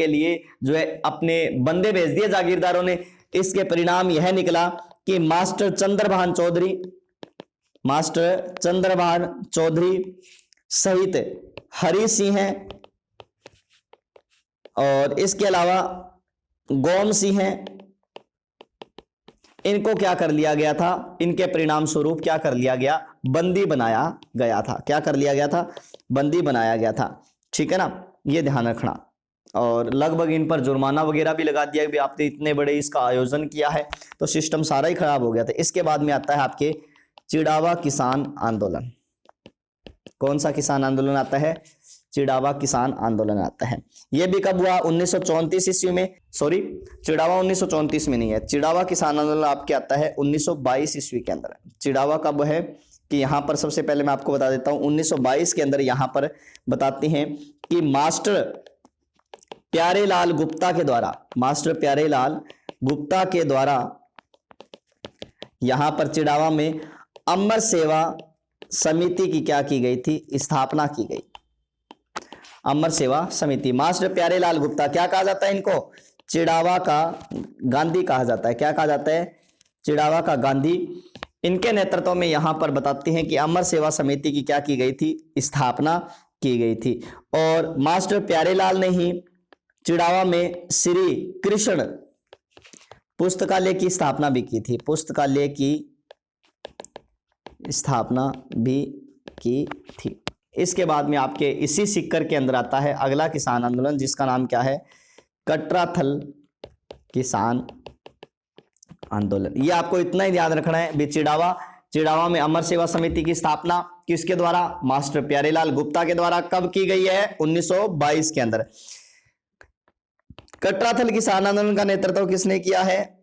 लिए जो है अपने बंदे भेज दिए जागीरदारों ने। इसके परिणाम यह निकला कि मास्टर चंद्रभान चौधरी सहित हरि सिंह है और इसके अलावा गोम सिंह है, इनको क्या कर लिया गया था? इनके परिणाम स्वरूप क्या कर लिया गया? बंदी बनाया गया था। क्या कर लिया गया था? बंदी बनाया गया था। ठीक है ना, ये ध्यान रखना। और लगभग इन पर जुर्माना वगैरह भी लगा दिया कि आपने इतने बड़े इसका आयोजन किया है, तो सिस्टम सारा ही खराब हो गया था। इसके बाद में आता है आपके चिड़ावा किसान आंदोलन। कौन सा किसान आंदोलन आता है? चिड़ावा किसान आंदोलन आता है। यह भी कब हुआ? 1934 ईस्वी में। सॉरी, चिड़ावा 1934 में नहीं है। चिड़ावा किसान आंदोलन आपके आता है 1922 ईस्वी के अंदर। चिड़ावा कब है कि यहाँ पर सबसे पहले मैं आपको बता देता हूँ 1922 के अंदर यहाँ पर बताते हैं कि मास्टर प्यारेलाल गुप्ता के द्वारा यहाँ पर चिड़ावा में अमर सेवा समिति की क्या की गई थी? स्थापना की गई। अमर सेवा समिति। मास्टर प्यारेलाल गुप्ता, क्या कहा जाता है इनको? चिड़ावा का गांधी कहा जाता है। क्या कहा जाता है? चिड़ावा का गांधी। इनके नेतृत्व में यहां पर बताते हैं कि अमर सेवा समिति की क्या की गई थी? स्थापना की गई थी। और मास्टर प्यारेलाल ने ही चिड़ावा में श्री कृष्ण पुस्तकालय की स्थापना भी की थी। पुस्तकालय की स्थापना भी की थी। इसके बाद में आपके इसी सिक्कर के अंदर आता है अगला किसान आंदोलन, जिसका नाम क्या है? कटराथल किसान आंदोलन। ये आपको इतना ही याद रखना है। चिड़ावा में अमर सेवा समिति की स्थापना किसके द्वारा? मास्टर प्यारेलाल गुप्ता के द्वारा। कब की गई है? 1922 के अंदर। कटराथल किसान आंदोलन का नेतृत्व किसने किया है?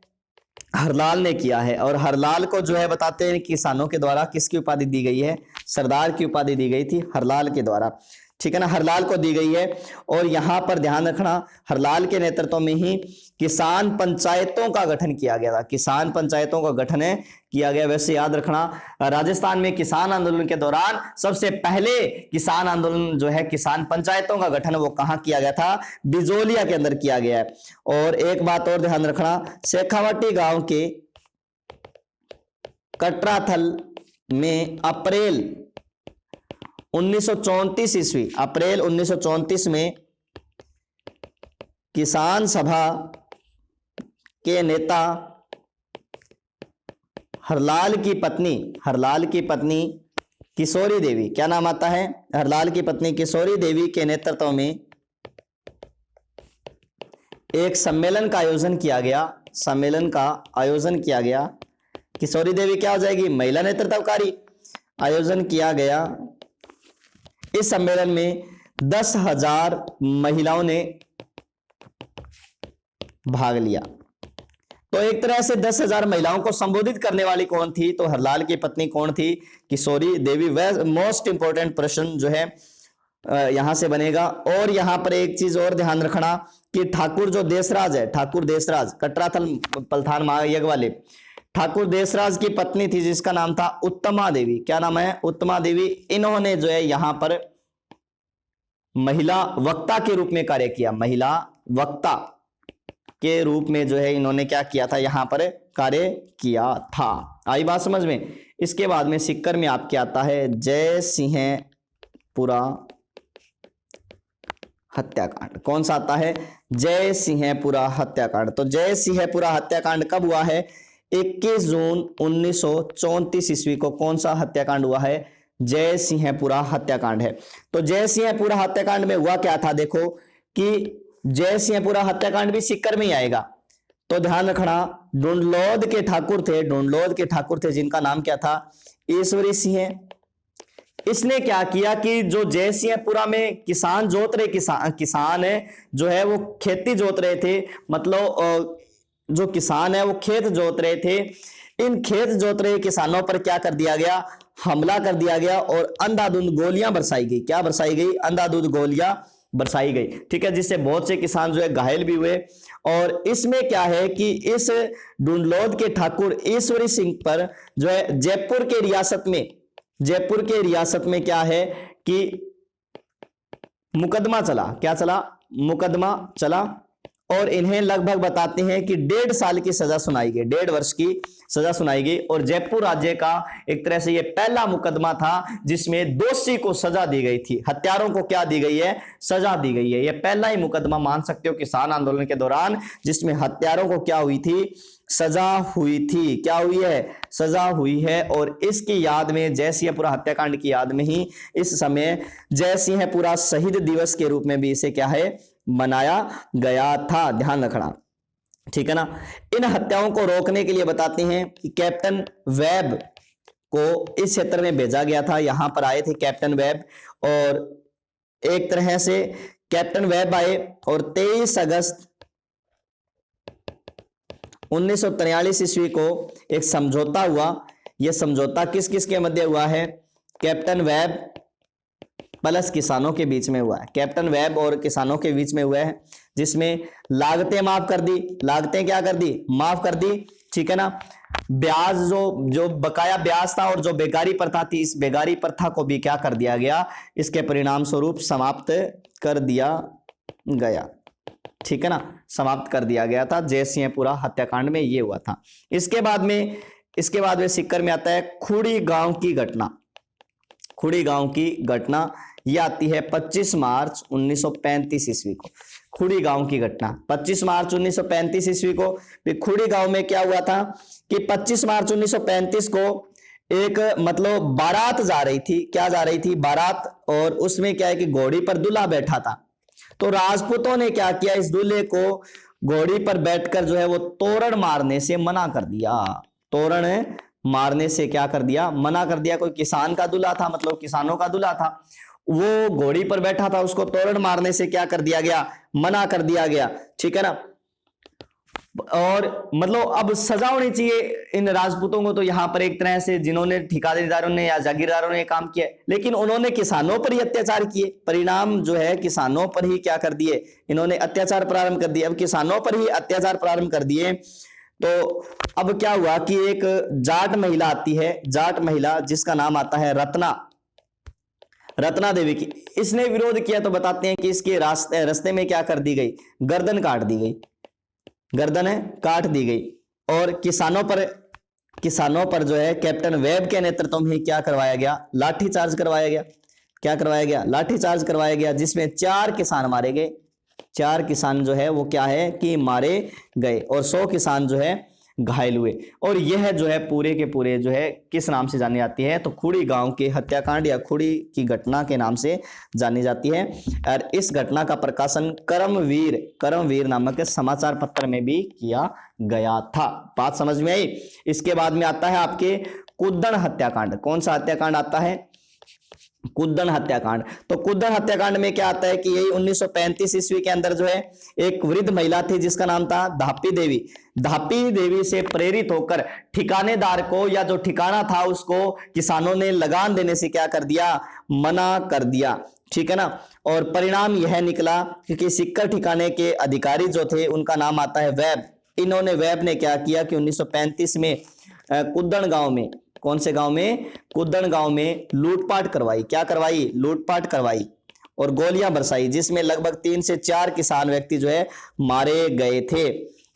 हरलाल ने किया है। और हरलाल को जो है बताते हैं किसानों के द्वारा किसकी उपाधि दी गई है? सरदार की उपाधि दी गई थी हरलाल के द्वारा। ठीक है ना, हरलाल को दी गई है। और यहां पर ध्यान रखना, हरलाल के नेतृत्व में ही किसान पंचायतों का गठन किया गया था, किसान पंचायतों का गठन किया गया। वैसे याद रखना, राजस्थान में किसान आंदोलन के दौरान सबसे पहले किसान आंदोलन जो है, किसान पंचायतों का गठन वो कहां किया गया था, बिजोलिया के अंदर किया गया है। और एक बात और ध्यान रखना, शेखावाटी गांव के कटराथल में अप्रैल 1934 ईस्वी, अप्रैल 1934 में किसान सभा के नेता हरलाल की पत्नी किशोरी देवी, क्या नाम आता है, हरलाल की पत्नी किशोरी देवी के नेतृत्व में एक सम्मेलन का आयोजन किया गया। किशोरी देवी क्या हो जाएगी, महिला नेतृत्वकारी। आयोजन किया गया, इस सम्मेलन में 10,000 महिलाओं ने भाग लिया। तो एक तरह से 10,000 महिलाओं को संबोधित करने वाली कौन थी, तो हरलाल की पत्नी कौन थी, किशोरी देवी। वह मोस्ट इंपोर्टेंट प्रश्न जो है यहां से बनेगा। और यहां पर एक चीज और ध्यान रखना कि ठाकुर जो देशराज है, ठाकुर देशराज, कटराथल पलथान महायज्ञ वाले ठाकुर देशराज की पत्नी थी जिसका नाम था उत्तमा देवी। क्या नाम है, उत्तमा देवी। इन्होंने जो है यहां पर महिला वक्ता के रूप में कार्य किया, महिला वक्ता के रूप में जो है इन्होंने क्या किया था, यहां पर कार्य किया था। आई बात समझ में। इसके बाद में सिक्कर में आपके आता है जय सिंहपुरा हत्याकांड। कौन सा आता है, जय सिंहपुरा हत्याकांड। तो जय सिंहपुरा हत्याकांड कब हुआ है, 21 जून 1934 ईस्वी को कौन सा हत्याकांड हुआ है, जय सिंहपुरा हत्याकांड है। तो जय सिंहपुरा हत्याकांड में हुआ क्या था, देखो कि जय सिंहपुरा हत्याकांड भी सिक्कर में ही आएगा। तो ध्यान रखना, ढूंढलौद के ठाकुर थे जिनका नाम क्या था, ईश्वरी सिंह। इसने क्या किया कि जो जय सिंहपुरा में किसान जोत रहे, किसान है जो है वो खेती जोत रहे थे, मतलब जो किसान है वो खेत जोत रहे थे। इन खेत जोत रहे किसानों पर क्या कर दिया गया, हमला कर दिया गया और अंधाधुंध गोलियां बरसाई गई। क्या बरसाई गई, अंधाधुंध गोलियां बरसाई गई। ठीक है, जिससे बहुत से किसान जो है घायल भी हुए। और इसमें क्या है कि इस ढूंढलौद के ठाकुर ईश्वरी सिंह पर जो है जयपुर के रियासत में क्या है कि मुकदमा चला। क्या चला, मुकदमा चला। और इन्हें लगभग बताते हैं कि 1.5 साल की सजा सुनाई गई, 1.5 वर्ष की सजा सुनाई गई। और जयपुर राज्य का एक तरह से यह पहला मुकदमा था जिसमें दोषी को सजा दी गई थी, हत्यारों को क्या दी गई है, सजा दी गई है। यह पहला ही मुकदमा मान सकते हो किसान आंदोलन के दौरान जिसमें हत्यारों को क्या हुई थी, सजा हुई थी। क्या हुई है, सजा हुई है। और इसकी याद में, जय सिंहपुरा हत्याकांड की याद में ही इस समय जय सिंहपुरा शहीद दिवस के रूप में भी इसे क्या है, मनाया गया था। ध्यान रखना, ठीक है ना। इन हत्याओं को रोकने के लिए बताते हैं कि कैप्टन वेब को इस क्षेत्र में भेजा गया था। यहां पर आए थे कैप्टन वेब, और एक तरह से कैप्टन वेब आए और 23 अगस्त 1943 ईस्वी को एक समझौता हुआ। यह समझौता किस किस के मध्य हुआ है, कैप्टन वेब प्लस किसानों के बीच में हुआ है। कैप्टन वेब और किसानों के बीच में हुआ है, जिसमें लागतें माफ कर दी, लागतें क्या कर दी, माफ कर दी। ठीक है ना। ब्याज जो बकाया ब्याज था और जो बेगारी प्रथा थी, इस बेगारी प्रथा को भी क्या कर दिया गया, इसके परिणाम स्वरूप समाप्त कर दिया गया। ठीक है ना, समाप्त कर दिया गया था। जय सिंहपुरा हत्याकांड में ये हुआ था। इसके बाद में सिक्कर में आता है खुड़ी गांव की घटना। खुड़ी गांव की घटना ये आती है 25 मार्च 1935 ईस्वी को। खुड़ी गांव की घटना 25 मार्च 1935 ईस्वी को। खुड़ी गांव में क्या हुआ था कि 25 मार्च 1935 को एक मतलब बारात जा रही थी। क्या जा रही थी, बारात। और उसमें क्या है कि घोड़ी पर दूल्हा बैठा था। तो राजपूतों ने क्या किया, इस दूल्हे को घोड़ी पर बैठकर जो है वो तोरण मारने से मना कर दिया। तोरण मारने से क्या कर दिया, मना कर दिया। कोई किसान का दूल्हा था, मतलब किसानों का दूल्हा था, वो घोड़ी पर बैठा था, उसको तोरण मारने से क्या कर दिया गया, मना कर दिया गया। ठीक है ना। और मतलब अब सजा होनी चाहिए इन राजपूतों को, तो यहाँ पर एक तरह से जिन्होंने ठेकेदारों ने या जागीरदारों ने काम किया, लेकिन उन्होंने किसानों पर ही अत्याचार किए। परिणाम जो है किसानों पर ही क्या कर दिए, इन्होंने अत्याचार प्रारंभ कर दिए। अब किसानों पर ही अत्याचार प्रारंभ कर दिए तो अब क्या हुआ कि एक जाट महिला आती है, जाट महिला जिसका नाम आता है रत्ना देवी की, इसने विरोध किया। तो बताते हैं कि इसके रास्ते में क्या कर दी गई, गर्दन काट दी गई, गर्दन काट दी गई। और किसानों पर जो है कैप्टन वेब के नेतृत्व में क्या करवाया गया, लाठीचार्ज करवाया गया। क्या करवाया गया, लाठीचार्ज करवाया गया, जिसमें 4 किसान मारे गए। 4 किसान जो है वो क्या है कि मारे गए और 100 किसान जो है घायल हुए। और यह जो है पूरे के पूरे जो है किस नाम से जानी जाती है, तो खुड़ी गांव के हत्याकांड या खुड़ी की घटना के नाम से जानी जाती है। और इस घटना का प्रकाशन कर्मवीर नामक समाचार पत्र में भी किया गया था। बात समझ में आई। इसके बाद में आता है आपके कुद्दन हत्याकांड। कौन सा हत्याकांड आता है, कुद्दन हत्याकांड। तो कुद्दन हत्याकांड में क्या आता है कि यही 1935 ईस्वी के अंदर जो है एक वृद्ध महिला थी जिसका नाम था धापी देवी से प्रेरित होकर ठिकानेदार को या जो ठिकाना था उसको किसानों ने लगान देने से क्या कर दिया, मना कर दिया। ठीक है ना। और परिणाम यह निकला क्योंकि सिक्कर ठिकाने के अधिकारी जो थे उनका नाम आता है वेब। वेब ने क्या किया कि 1935 में कुद्दन गांव में, कौन से गांव में, कुद्दन गांव में लूटपाट करवाई। क्या करवाई, लूटपाट करवाई और गोलियां बरसाई, जिसमें लगभग 3 से 4 किसान व्यक्ति जो है मारे गए थे।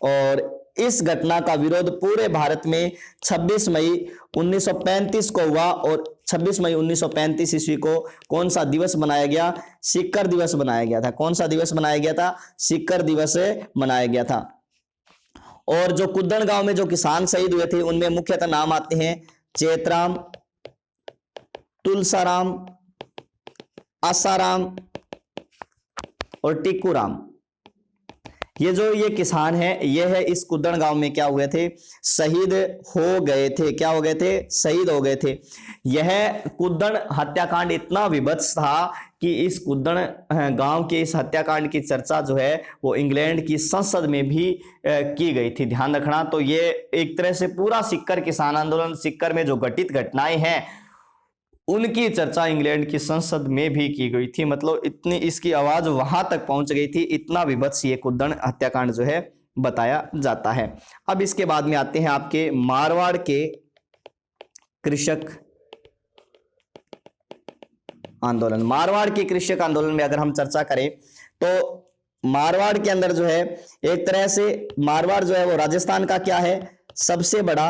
और इस घटना का विरोध पूरे भारत में 26 मई 1935 को हुआ। और 26 मई 1935 ईस्वी को कौन सा दिवस मनाया गया, सिक्कर दिवस मनाया गया था। कौन सा दिवस मनाया गया था, सिक्कर दिवस मनाया गया था। और जो कुद्दन गांव में जो किसान शहीद हुए थे उनमें मुख्यतः नाम आते हैं चेतराम, तुलसाराम, आसाराम और टिक्कूराम। ये किसान है, ये है इस कुद्दन गांव में क्या हुए थे, शहीद हो गए थे। क्या हो गए थे, शहीद हो गए थे। यह कुद्दन हत्याकांड इतना विभत्स था कि इस कुद्दन गांव के इस हत्याकांड की चर्चा जो है वो इंग्लैंड की संसद में भी की गई थी। ध्यान रखना। तो ये एक तरह से पूरा सिक्कर किसान आंदोलन, सिक्कर में जो घटित घटनाएं हैं उनकी चर्चा इंग्लैंड की संसद में भी की गई थी। मतलब इतनी इसकी आवाज वहां तक पहुंच गई थी, इतना विभत्स ये कुद्दन हत्याकांड जो है बताया जाता है। अब इसके बाद में आते हैं आपके मारवाड़ के कृषक आंदोलन। मारवाड़ के कृषक आंदोलन में अगर हम चर्चा करें तो मारवाड़ के अंदर जो है एक तरह से मारवाड़ जो है वो राजस्थान का क्या है, सबसे बड़ा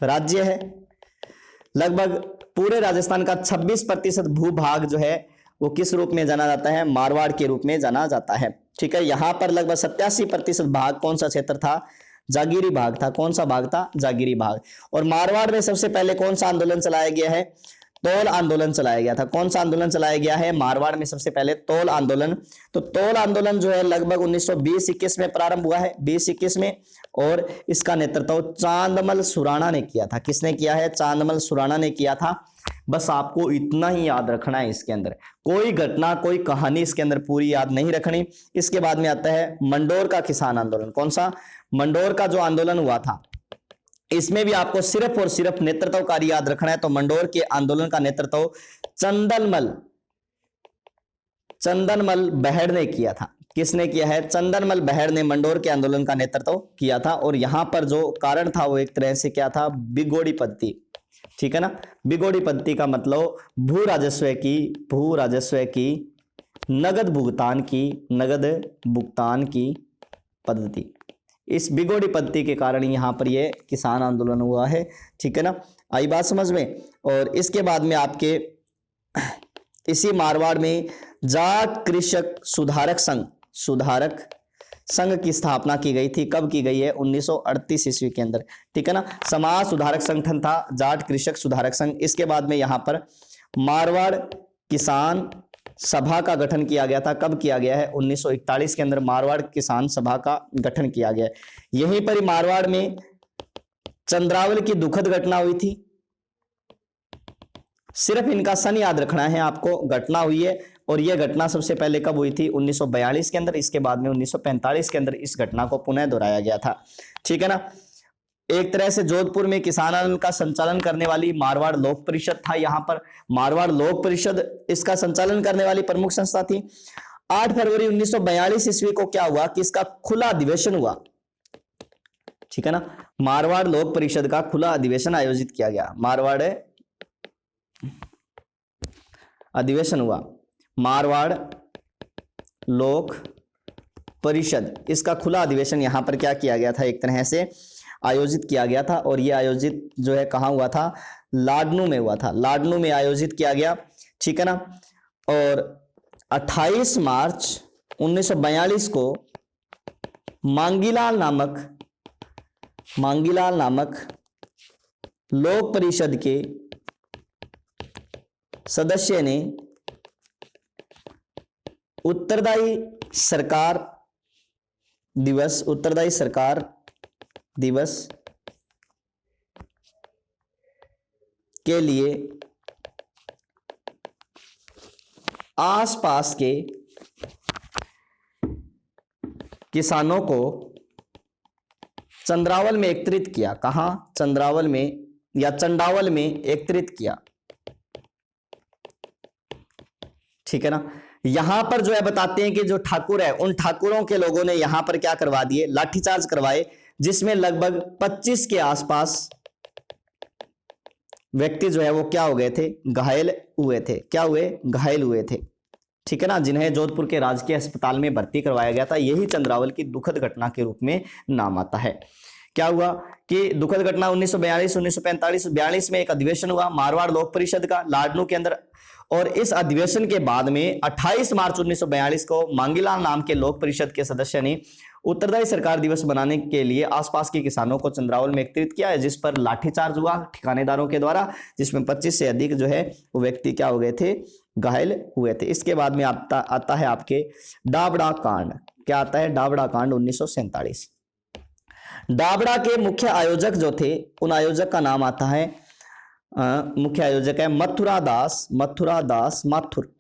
राज्य है। लगभग पूरे राजस्थान का 26% भूभाग जो है वो किस रूप में जाना जाता है, मारवाड़ के रूप में जाना जाता है। ठीक है। यहां पर लगभग 87% भाग कौन सा क्षेत्र था, जागीरी भाग था। कौन सा भाग था, जागीरी भाग। और मारवाड़ में सबसे पहले कौन सा आंदोलन चलाया गया है, तोल आंदोलन चलाया गया था। कौन सा आंदोलन चलाया गया है, मारवाड़ में सबसे पहले तोल आंदोलन। तो तोल आंदोलन जो है लगभग 1920-21 में प्रारंभ हुआ है, 20-21 में। और इसका नेतृत्व चांदमल सुराणा ने किया था। किसने किया है, चांदमल सुराणा ने किया था। बस आपको इतना ही याद रखना है, इसके अंदर कोई घटना कोई कहानी इसके अंदर पूरी याद नहीं रखनी। इसके बाद में आता है मंडोर का किसान आंदोलन। कौन सा, मंडोर का जो आंदोलन हुआ था इसमें भी आपको सिर्फ और सिर्फ नेतृत्व कार्य याद रखना है। तो मंडोर के आंदोलन का नेतृत्व चंदनमल बहड़ ने किया था। किसने किया है, चंदनमल बहड़ ने मंडोर के आंदोलन का नेतृत्व किया था। और यहां पर जो कारण था वो एक तरह से क्या था, बिगोड़ी पद्धति। ठीक है ना। बिगोड़ी पद्धति का मतलब भू राजस्व की नगद भुगतान की पद्धति। इस बिगोड़ी पद्धति के कारण यहां पर ये किसान आंदोलन हुआ है। ठीक है ना, आई बात समझ में। और इसके बाद में आपके इसी मारवाड़ में जाट कृषक सुधारक संघ की स्थापना की गई थी। कब की गई है, 1938 ईस्वी के अंदर। ठीक है ना। समाज सुधारक संगठन था जाट कृषक सुधारक संघ। इसके बाद में यहां पर मारवाड़ किसान सभा का गठन किया गया था। कब किया गया है, 1941 के अंदर मारवाड़ किसान सभा का गठन किया गया। यहीं पर ही मारवाड़ में चंद्रावल की दुखद घटना हुई थी। सिर्फ इनका सन याद रखना है आपको, घटना हुई है और यह घटना सबसे पहले कब हुई थी? 1942 के अंदर। इसके बाद में 1945 के अंदर इस घटना को पुनः दोहराया गया था। ठीक है ना। एक तरह से जोधपुर में किसान आंदोलन का संचालन करने वाली मारवाड़ लोक परिषद था। यहां पर मारवाड़ लोक परिषद इसका संचालन करने वाली प्रमुख संस्था थी। 8 फरवरी 1942 ईस्वी को क्या हुआ कि इसका खुला अधिवेशन हुआ। ठीक है ना। मारवाड़ लोक परिषद का खुला अधिवेशन आयोजित किया गया। मारवाड़ अधिवेशन हुआ। मारवाड़ लोक परिषद इसका खुला अधिवेशन यहां पर क्या किया गया था? एक तरह से आयोजित किया गया था। और यह आयोजित जो है कहां हुआ था? लाडनू में हुआ था। लाडनू में आयोजित किया गया। ठीक है ना। और 28 मार्च 1942 को मांगीलाल नामक लोक परिषद के सदस्य ने उत्तरदायी सरकार दिवस के लिए आसपास के किसानों को चंद्रावल में एकत्रित किया। कहां? चंद्रावल में या चंडावल में एकत्रित किया। ठीक है ना। यहां पर जो है बताते हैं कि जो ठाकुर है उन ठाकुरों के लोगों ने यहां पर क्या करवा दिए? लाठीचार्ज करवाए, जिसमें लगभग 25 के आसपास व्यक्ति जो है वो क्या हो गए थे? घायल हुए थे। क्या हुए? घायल हुए थे। ठीक है ना। जिन्हें जोधपुर के राजकीय अस्पताल में भर्ती करवाया गया था। यही चंद्रावल की दुखद घटना के रूप में नाम आता है। क्या हुआ कि दुखद घटना 1942 1945 42 में एक अधिवेशन हुआ मारवाड़ लोक परिषद का लाडनू के अंदर। और इस अधिवेशन के बाद में 28 मार्च 1942 को मांगीलाल नाम के लोक परिषद के सदस्य ने उत्तरदायी सरकार दिवस बनाने के लिए आसपास के किसानों को चंद्रावल में एकत्रित किया है, जिस पर लाठीचार्ज हुआ ठिकानेदारों के द्वारा, जिसमें 25 से अधिक जो है वो व्यक्ति क्या हो गए थे? घायल हुए थे। इसके बाद में आता है आपके डाबड़ा कांड। क्या आता है? डाबड़ा कांड 1947। डाबड़ा के मुख्य आयोजक जो थे उन आयोजक का नाम आता है मुख्य आयोजक है मथुरा दास माथुर।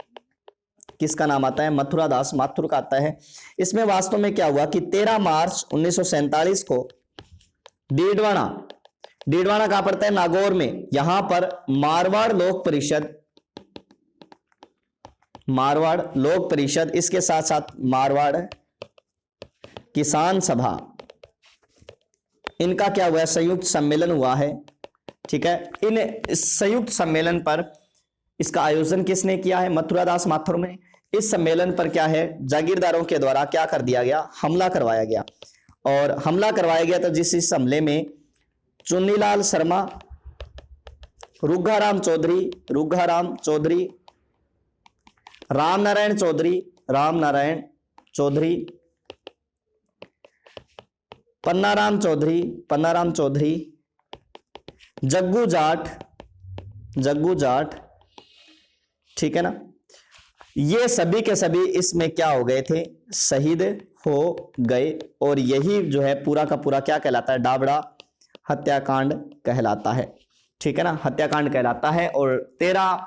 किसका नाम आता है? मथुरा दास माथुर का आता है। इसमें वास्तव में क्या हुआ कि 13 मार्च 1947 को डीडवाना कहां पड़ता है? नागौर में। यहां पर मारवाड़ लोक परिषद इसके साथ साथ मारवाड़ किसान सभा, इनका क्या हुआ है? संयुक्त सम्मेलन हुआ है। ठीक है। इन संयुक्त सम्मेलन पर इसका आयोजन किसने किया है? मथुरा दास माथुर में। इस सम्मेलन पर क्या है? जागीरदारों के द्वारा क्या कर दिया गया? हमला करवाया गया। और हमला करवाया गया तो इस हमले में चुन्नीलाल शर्मा, रुघाराम चौधरी, रामनारायण चौधरी, पन्नाराम चौधरी, जग्गू जाट, ठीक है ना, ये सभी के सभी इसमें क्या हो गए थे? शहीद हो गए। और यही जो है पूरा का पूरा क्या कहलाता है? डाबड़ा हत्याकांड कहलाता है। ठीक है ना, हत्याकांड कहलाता है। और 13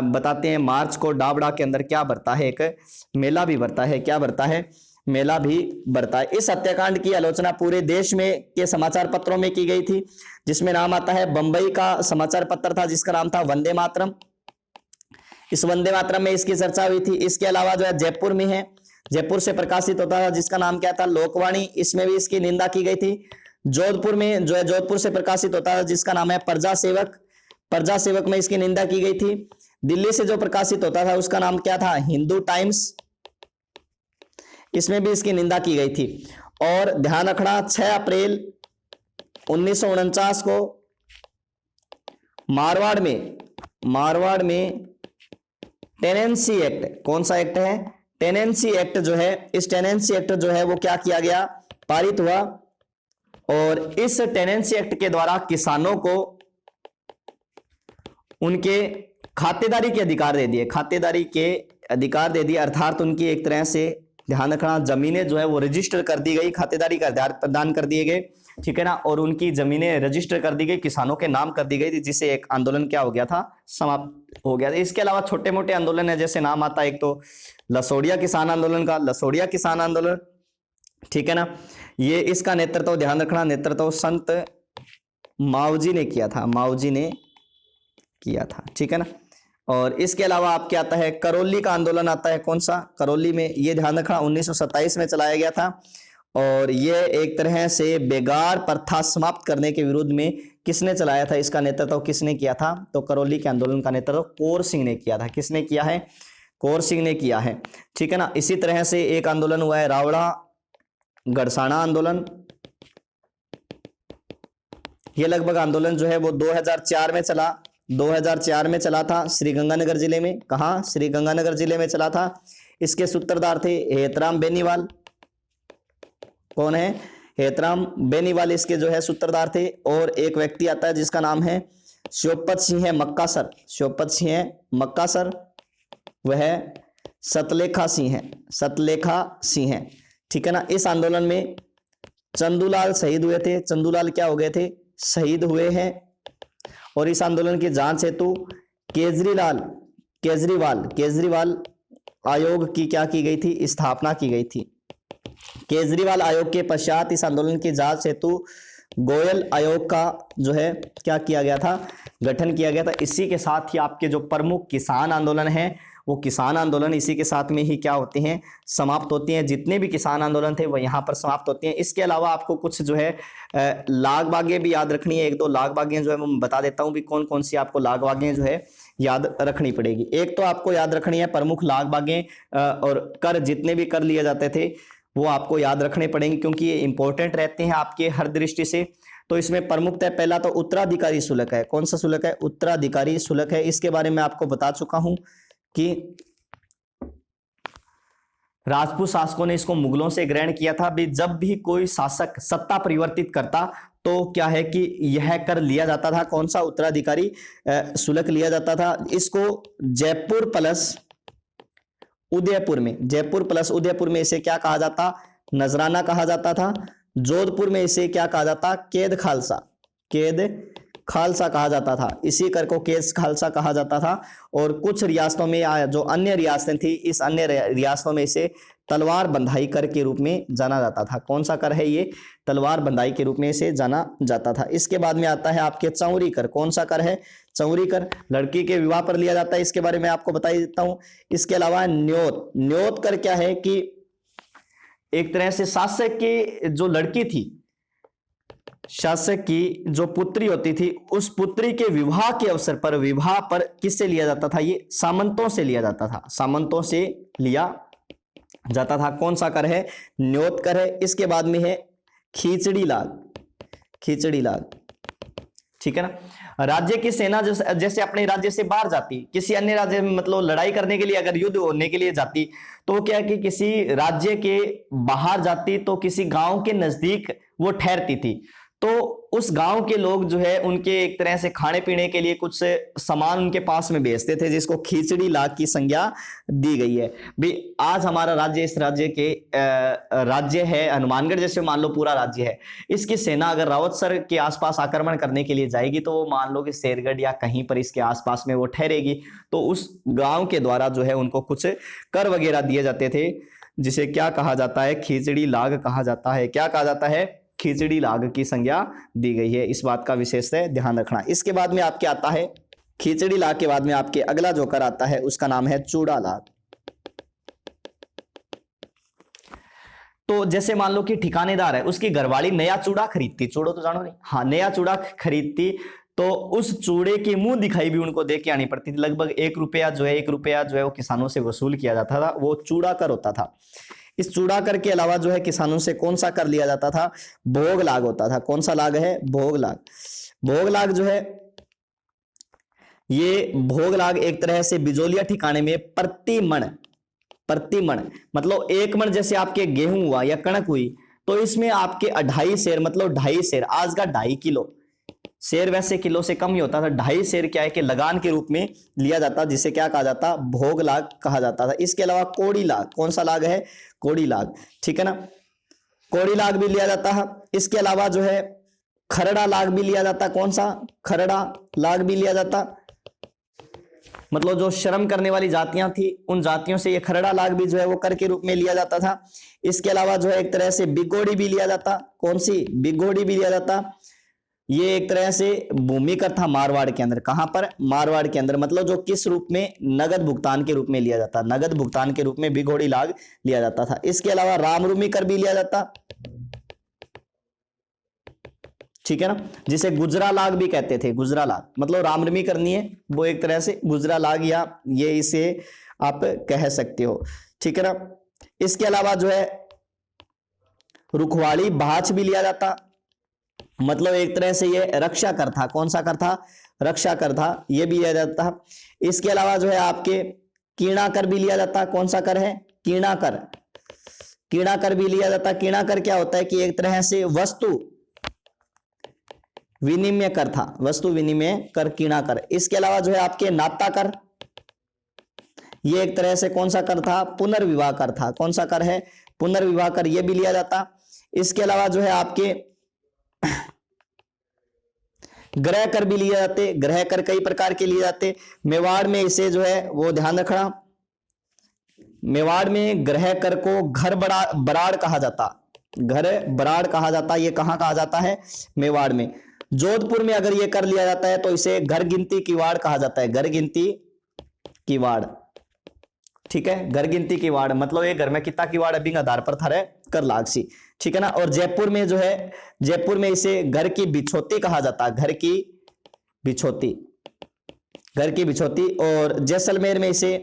बताते हैं मार्च को डाबड़ा के अंदर क्या बरता है? एक मेला भी बरता है। क्या बरता है? मेला भी बरता है। इस हत्याकांड की आलोचना पूरे देश में के समाचार पत्रों में की गई थी, जिसमें नाम आता है बंबई का समाचार पत्र था जिसका नाम था वंदे मातरम। इस वंदे मातरम में इसकी चर्चा हुई थी। इसके अलावा जो है जयपुर में है, जयपुर से प्रकाशित होता था जिसका नाम क्या था? लोकवाणी, इसमें भी इसकी निंदा की गई थी। जोधपुर में जो है जोधपुर से प्रकाशित होता था जिसका नाम है प्रजा सेवक में इसकी निंदा की गई थी। दिल्ली से जो प्रकाशित होता था उसका नाम क्या था? हिंदू टाइम्स, इसमें भी इसकी निंदा की गई थी। और ध्यान रखना 6 अप्रैल 1949 को मारवाड़ में टेनेंसी एक्ट, कौन सा एक्ट है? टेनेंसी एक्ट जो है, इस टेनेंसी एक्ट जो है वो क्या किया गया? पारित हुआ। और इस टेनेंसी एक्ट के द्वारा किसानों को उनके खातेदारी के अधिकार दे दिए, अर्थात उनकी एक तरह से ध्यान रखना, जमीनें जो है वो रजिस्टर कर दी गई, खातेदारी का अधिकार प्रदान कर दिए गए, ठीक है ना, और उनकी जमीनें रजिस्टर कर दी गई, किसानों के नाम कर दी गई थी, जिससे एक आंदोलन क्या हो गया था, समाप्त हो गया था। इसके अलावा छोटे मोटे आंदोलन है, जैसे नाम आता है एक तो लसोड़िया किसान आंदोलन का, लसोड़िया किसान आंदोलन, ठीक है ना, ये इसका नेतृत्व, ध्यान रखना, नेतृत्व संत मावजी ने किया था, मावजी ने किया था, ठीक है ना। और इसके अलावा आपके आता है करौली का आंदोलन आता है, कौन सा, करौली में, ये ध्यान रखना 1927 में चलाया गया था, और ये एक तरह से बेगार प्रथा समाप्त करने के विरुद्ध में किसने चलाया था, इसका नेतृत्व किसने किया था, तो करौली के आंदोलन का नेतृत्व कौर सिंह ने किया था। किसने किया है, कौर सिंह ने किया है, ठीक है ना। इसी तरह से एक आंदोलन हुआ है रावड़ा गड़साना आंदोलन, ये लगभग आंदोलन जो है वो 2004 में चला, 2004 में चला था, श्रीगंगानगर जिले में, कहाँ, श्रीगंगानगर जिले में चला था। इसके सूत्रधार थे हेतराम बेनीवाल, कौन है, हेतराम बेनीवाल इसके जो है सूत्रधार थे। और एक व्यक्ति आता है जिसका नाम है शिवपत सिंह मक्कासर, शिवपत सिंह मक्कासर, वह सतलेखा सिंह है, सतलेखा सिंह है, ठीक है ना। इस आंदोलन में चंदूलाल शहीद हुए थे, चंदूलाल क्या हो गए थे, शहीद हुए हैं। और इस आंदोलन की जांच हेतु केजरीवाल आयोग की क्या की गई थी, स्थापना की गई थी। केजरीवाल आयोग के पश्चात इस आंदोलन की जांच हेतु गोयल आयोग का जो है क्या किया गया था, गठन किया गया था। इसी के साथ ही आपके जो प्रमुख किसान आंदोलन है, वो किसान आंदोलन इसी के साथ में ही क्या होते हैं, समाप्त होती हैं। जितने भी किसान आंदोलन थे वो यहाँ पर समाप्त होते हैं। इसके अलावा आपको कुछ जो है लाग बागें भी याद रखनी है, एक दो लाग बागें जो है मैं बता देता हूँ भी कौन कौन सी आपको लाग बागें जो है याद रखनी पड़ेगी। एक तो आपको याद रखनी है प्रमुख लाग बागें, और कर, जितने भी कर लिए जाते थे वो आपको याद रखने पड़ेंगे, क्योंकि ये इंपॉर्टेंट रहते हैं आपके हर दृष्टि से। तो इसमें प्रमुखतः पहला तो उत्तराधिकारी शुल्क है, कौन सा शुल्क है, उत्तराधिकारी शुल्क है। इसके बारे में आपको बता चुका हूं कि राजपूत शासकों ने इसको मुगलों से ग्रहण किया था। भी जब भी कोई शासक सत्ता परिवर्तित करता तो क्या है कि यह कर लिया जाता था, कौन सा, उत्तराधिकारी शुल्क लिया जाता था। इसको जयपुर प्लस उदयपुर में, जयपुर प्लस उदयपुर में इसे क्या कहा जाता, नजराना कहा जाता था। जोधपुर में इसे क्या कहा जाता, कैद खालसा, कैद खालसा कहा जाता था। इसी कर को केस खालसा कहा जाता था। और कुछ रियासतों में जो अन्य रियासतें थी, इस अन्य रियासतों में इसे तलवार बंधाई कर के रूप में जाना जाता था। कौन सा कर है ये, तलवार बंधाई के रूप में इसे जाना जाता था। इसके बाद में आता है आपके चौरी कर, कौन सा कर है, चौरी कर, लड़की के विवाह पर लिया जाता है, इसके बारे में आपको बता देता हूं। इसके अलावा न्योत, न्योत कर क्या है कि एक तरह से शासक की जो लड़की थी, शासक की जो पुत्री होती थी, उस पुत्री के विवाह के अवसर पर, विवाह पर किससे लिया जाता था, ये सामंतों से लिया जाता था, सामंतों से लिया जाता था। कौन सा कर है, न्योत कर है। इसके बाद में है खिचड़ी लाग, खिचड़ी लाग, ठीक है ना। राज्य की सेना जैसे अपने राज्य से बाहर जाती, किसी अन्य राज्य में मतलब लड़ाई करने के लिए, अगर युद्ध होने के लिए जाती, तो क्या कि किसी राज्य के बाहर जाती तो किसी गांव के नजदीक वो ठहरती थी। तो उस गांव के लोग जो है उनके एक तरह से खाने पीने के लिए कुछ सामान उनके पास में भेजते थे, जिसको खिचड़ी लाग की संज्ञा दी गई है। भी आज हमारा राज्य, इस राज्य के राज्य है हनुमानगढ़ जैसे मान लो पूरा राज्य है, इसकी सेना अगर रावतसर के आसपास आक्रमण करने के लिए जाएगी तो वो मान लो कि शेरगढ़ या कहीं पर इसके आसपास में वो ठहरेगी, तो उस गांव के द्वारा जो है उनको कुछ कर वगैरह दिए जाते थे, जिसे क्या कहा जाता है, खिचड़ी लाग कहा जाता है। क्या कहा जाता है, खिचड़ी लाग की संज्ञा दी गई है। इस बात का विशेष ध्यान रखना। इसके बाद में आपके आता है खिचड़ी लाग के बाद में आपके अगला जो कर आता है उसका नाम है चूड़ा लाग। तो जैसे मान लो कि ठिकानेदार है, उसकी घरवाली नया चूड़ा खरीदती, चूड़ो तो जानो नहीं, हाँ, नया चूड़ा खरीदती, तो उस चूड़े की मुंह दिखाई भी उनको दे के आनी पड़ती थी। लगभग 1 रुपया जो है वो किसानों से वसूल किया जाता था, वो चूड़ा कर होता था। इस चूड़ा कर के अलावा जो है किसानों से कौन सा कर लिया जाता था, भोग लाग होता था। कौन सा लाग है, भोग लाग। भोग लाग जो है, ये भोग लाग एक तरह से बिजोलिया ठिकाने में प्रतिमण मतलब 1 मण जैसे आपके गेहूं हुआ या कणक हुई, तो इसमें आपके 2.5 सेर मतलब 2.5 सेर, आज का 2.5 किलो शेर वैसे किलो से कम ही होता था, 2.5 शेर क्या है कि लगान के रूप में लिया जाता, जिसे क्या कहा जाता, भोग लाग कहा जाता था। इसके अलावा कोड़ी लाग, कौन सा लाग है, कोड़ी लाग, ठीक है ना, कोड़ी लाग भी लिया जाता है। इसके अलावा जो है खरड़ा लाग भी लिया जाता, कौन सा, खरड़ा लाग भी लिया जाता, मतलब जो श्रम करने वाली जातियां थी उन जातियों से ये खरड़ा लाग भी जो है वो कर के रूप में लिया जाता था। इसके अलावा जो है एक तरह से बिगोड़ी भी लिया जाता, कौन सी, बिगोड़ी भी लिया जाता। ये एक तरह से भूमि कर था मारवाड़ के अंदर, कहां पर, मारवाड़ के अंदर, मतलब जो किस रूप में, नगद भुगतान के रूप में लिया जाता, नगद भुगतान के रूप में बिगोड़ी लाग लिया जाता था। इसके अलावा रामरूमी कर भी लिया जाता, ठीक है ना, जिसे गुजरा लाग भी कहते थे, गुजरा लाग, मतलब रामरूमी करनी है वो एक तरह से गुजरा लाग, या ये इसे आप कह सकते हो, ठीक है ना। इसके अलावा जो है रुखवाड़ी भाच भी लिया जाता, मतलब एक तरह से ये रक्षा कर था, कौन सा कर था, रक्षा कर था, ये भी लिया जाता। इसके अलावा जो है आपके कीणा कर भी लिया जाता, कौन सा कर है, कीणा कर, कीणा कर भी लिया जाता। कीणा कर क्या होता है कि एक तरह से वस्तु विनिमय कर था, वस्तु विनिमय कर, कीणा कर। इसके अलावा जो है आपके नाता कर, ये एक तरह से कौन सा कर था, पुनर्विवाह कर था, कौन सा कर है, पुनर्विवाह कर, ये भी लिया जाता। इसके अलावा जो है आपके ग्रह कर भी लिए जाते, ग्रह कर कई प्रकार के लिए जाते। मेवाड़ में इसे जो है वो ध्यान रखना, मेवाड़ में ग्रह कर को घर बराड़ कहा जाता, घर बराड़ कहा जाता, ये कहां कहा जाता है, मेवाड़ में। जोधपुर में अगर ये कर लिया जाता है तो इसे घर गिनती की वाड़ कहा जाता है, घर गिनती की वाड़, ठीक है, घर गिनती की वाड़, मतलब ये घर में कितना की वाड़ अभी आधार पर थारे कर लागसी, ठीक है ना। और जयपुर में जो है, जयपुर में इसे घर की बिछोती कहा जाता, घर की बिछोती, घर की बिछोती। और जैसलमेर में इसे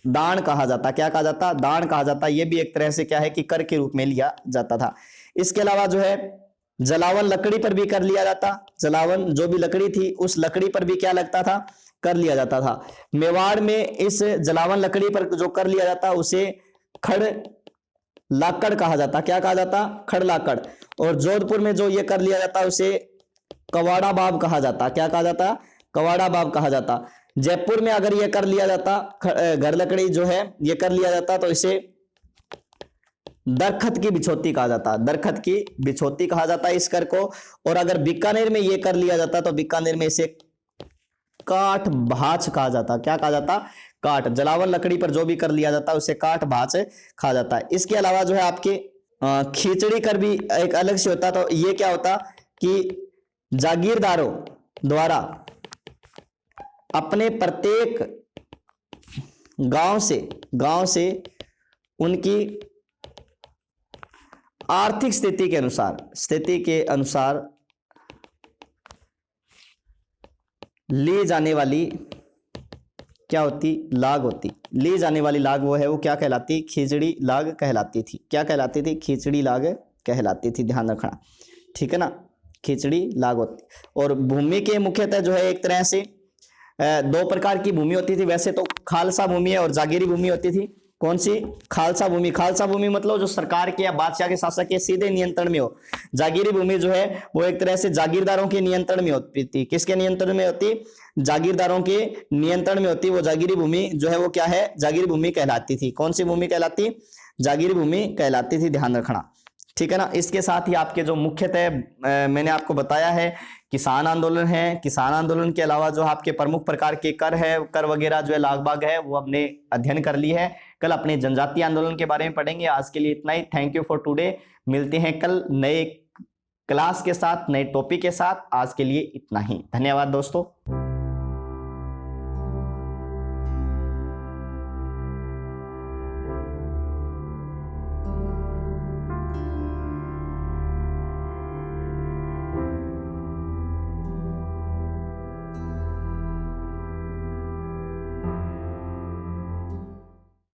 दान कहा जाता, क्या कहा जाता, दान कहा जाता, ये भी एक तरह से क्या है कि कर के रूप में लिया जाता था। इसके अलावा जो है जलावन लकड़ी पर भी कर लिया जाता, जलावन जो भी लकड़ी थी उस लकड़ी पर भी क्या लगता था, कर लिया जाता था। मेवाड़ में इस जलावन लकड़ी पर जो कर लिया जाता उसे खड़ लाकड़ कहा जाता, क्या कहा जाता, खड़ लाकड़। और जोधपुर में जो ये कर लिया जाता उसे कवाड़ा बाब कहा जाता, क्या कहा जाता, कवाड़ा बाब कहा जाता। जयपुर में अगर ये कर लिया जाता, घर लकड़ी जो है ये कर लिया जाता तो इसे दरखत की बिछोती कहा जाता, दरखत की बिछोती कहा जाता है इस कर को। और अगर बीकानेर में ये कर लिया जाता तो बीकानेर में इसे काठ भाच कहा जाता, क्या कहा जाता, काठ, जलावन लकड़ी पर जो भी कर लिया जाता उसे काठ भाच कहा जाता है। इसके अलावा जो है आपके खींचड़ी कर भी एक अलग से होता, तो ये क्या होता कि जागीरदारों द्वारा अपने प्रत्येक गांव से उनकी आर्थिक स्थिति के अनुसार ली जाने वाली क्या होती, लाग होती, ली जाने वाली लाग वो है, वो क्या कहलाती, खींचड़ी लाग कहलाती थी, क्या कहलाती थी, खींचड़ी लाग कहलाती थी, ध्यान रखना, ठीक है ना, खींचड़ी लाग होती। और भूमि के मुख्यतः जो है एक तरह से 2 प्रकार की भूमि होती थी, वैसे तो खालसा भूमि है और जागीरी भूमि होती थी। कौन सी, खालसा भूमि, खालसा भूमि मतलब जो सरकार के या बादशाह के शासक के सीधे नियंत्रण में हो। जागीरी भूमि जो है वो एक तरह से जागीरदारों के नियंत्रण में होती थी, किसके नियंत्रण में होती, जागीरदारों के नियंत्रण में होती। वो जागीरी भूमि जो है वो क्या है, जागीरी भूमि कहलाती थी, कौन सी भूमि कहलाती, जागीरी भूमि कहलाती थी, ध्यान रखना, ठीक है ना। इसके साथ ही आपके जो मुख्यतः मैंने आपको बताया है किसान आंदोलन है, किसान आंदोलन के अलावा जो आपके प्रमुख प्रकार के कर है, कर वगैरह जो है लाग बाग है वो हमने अध्ययन कर ली है। कल अपने जनजातीय आंदोलन के बारे में पढ़ेंगे। आज के लिए इतना ही, थैंक यू फॉर टुडे। मिलते हैं कल नए क्लास के साथ, नए टॉपिक के साथ। आज के लिए इतना ही, धन्यवाद दोस्तों।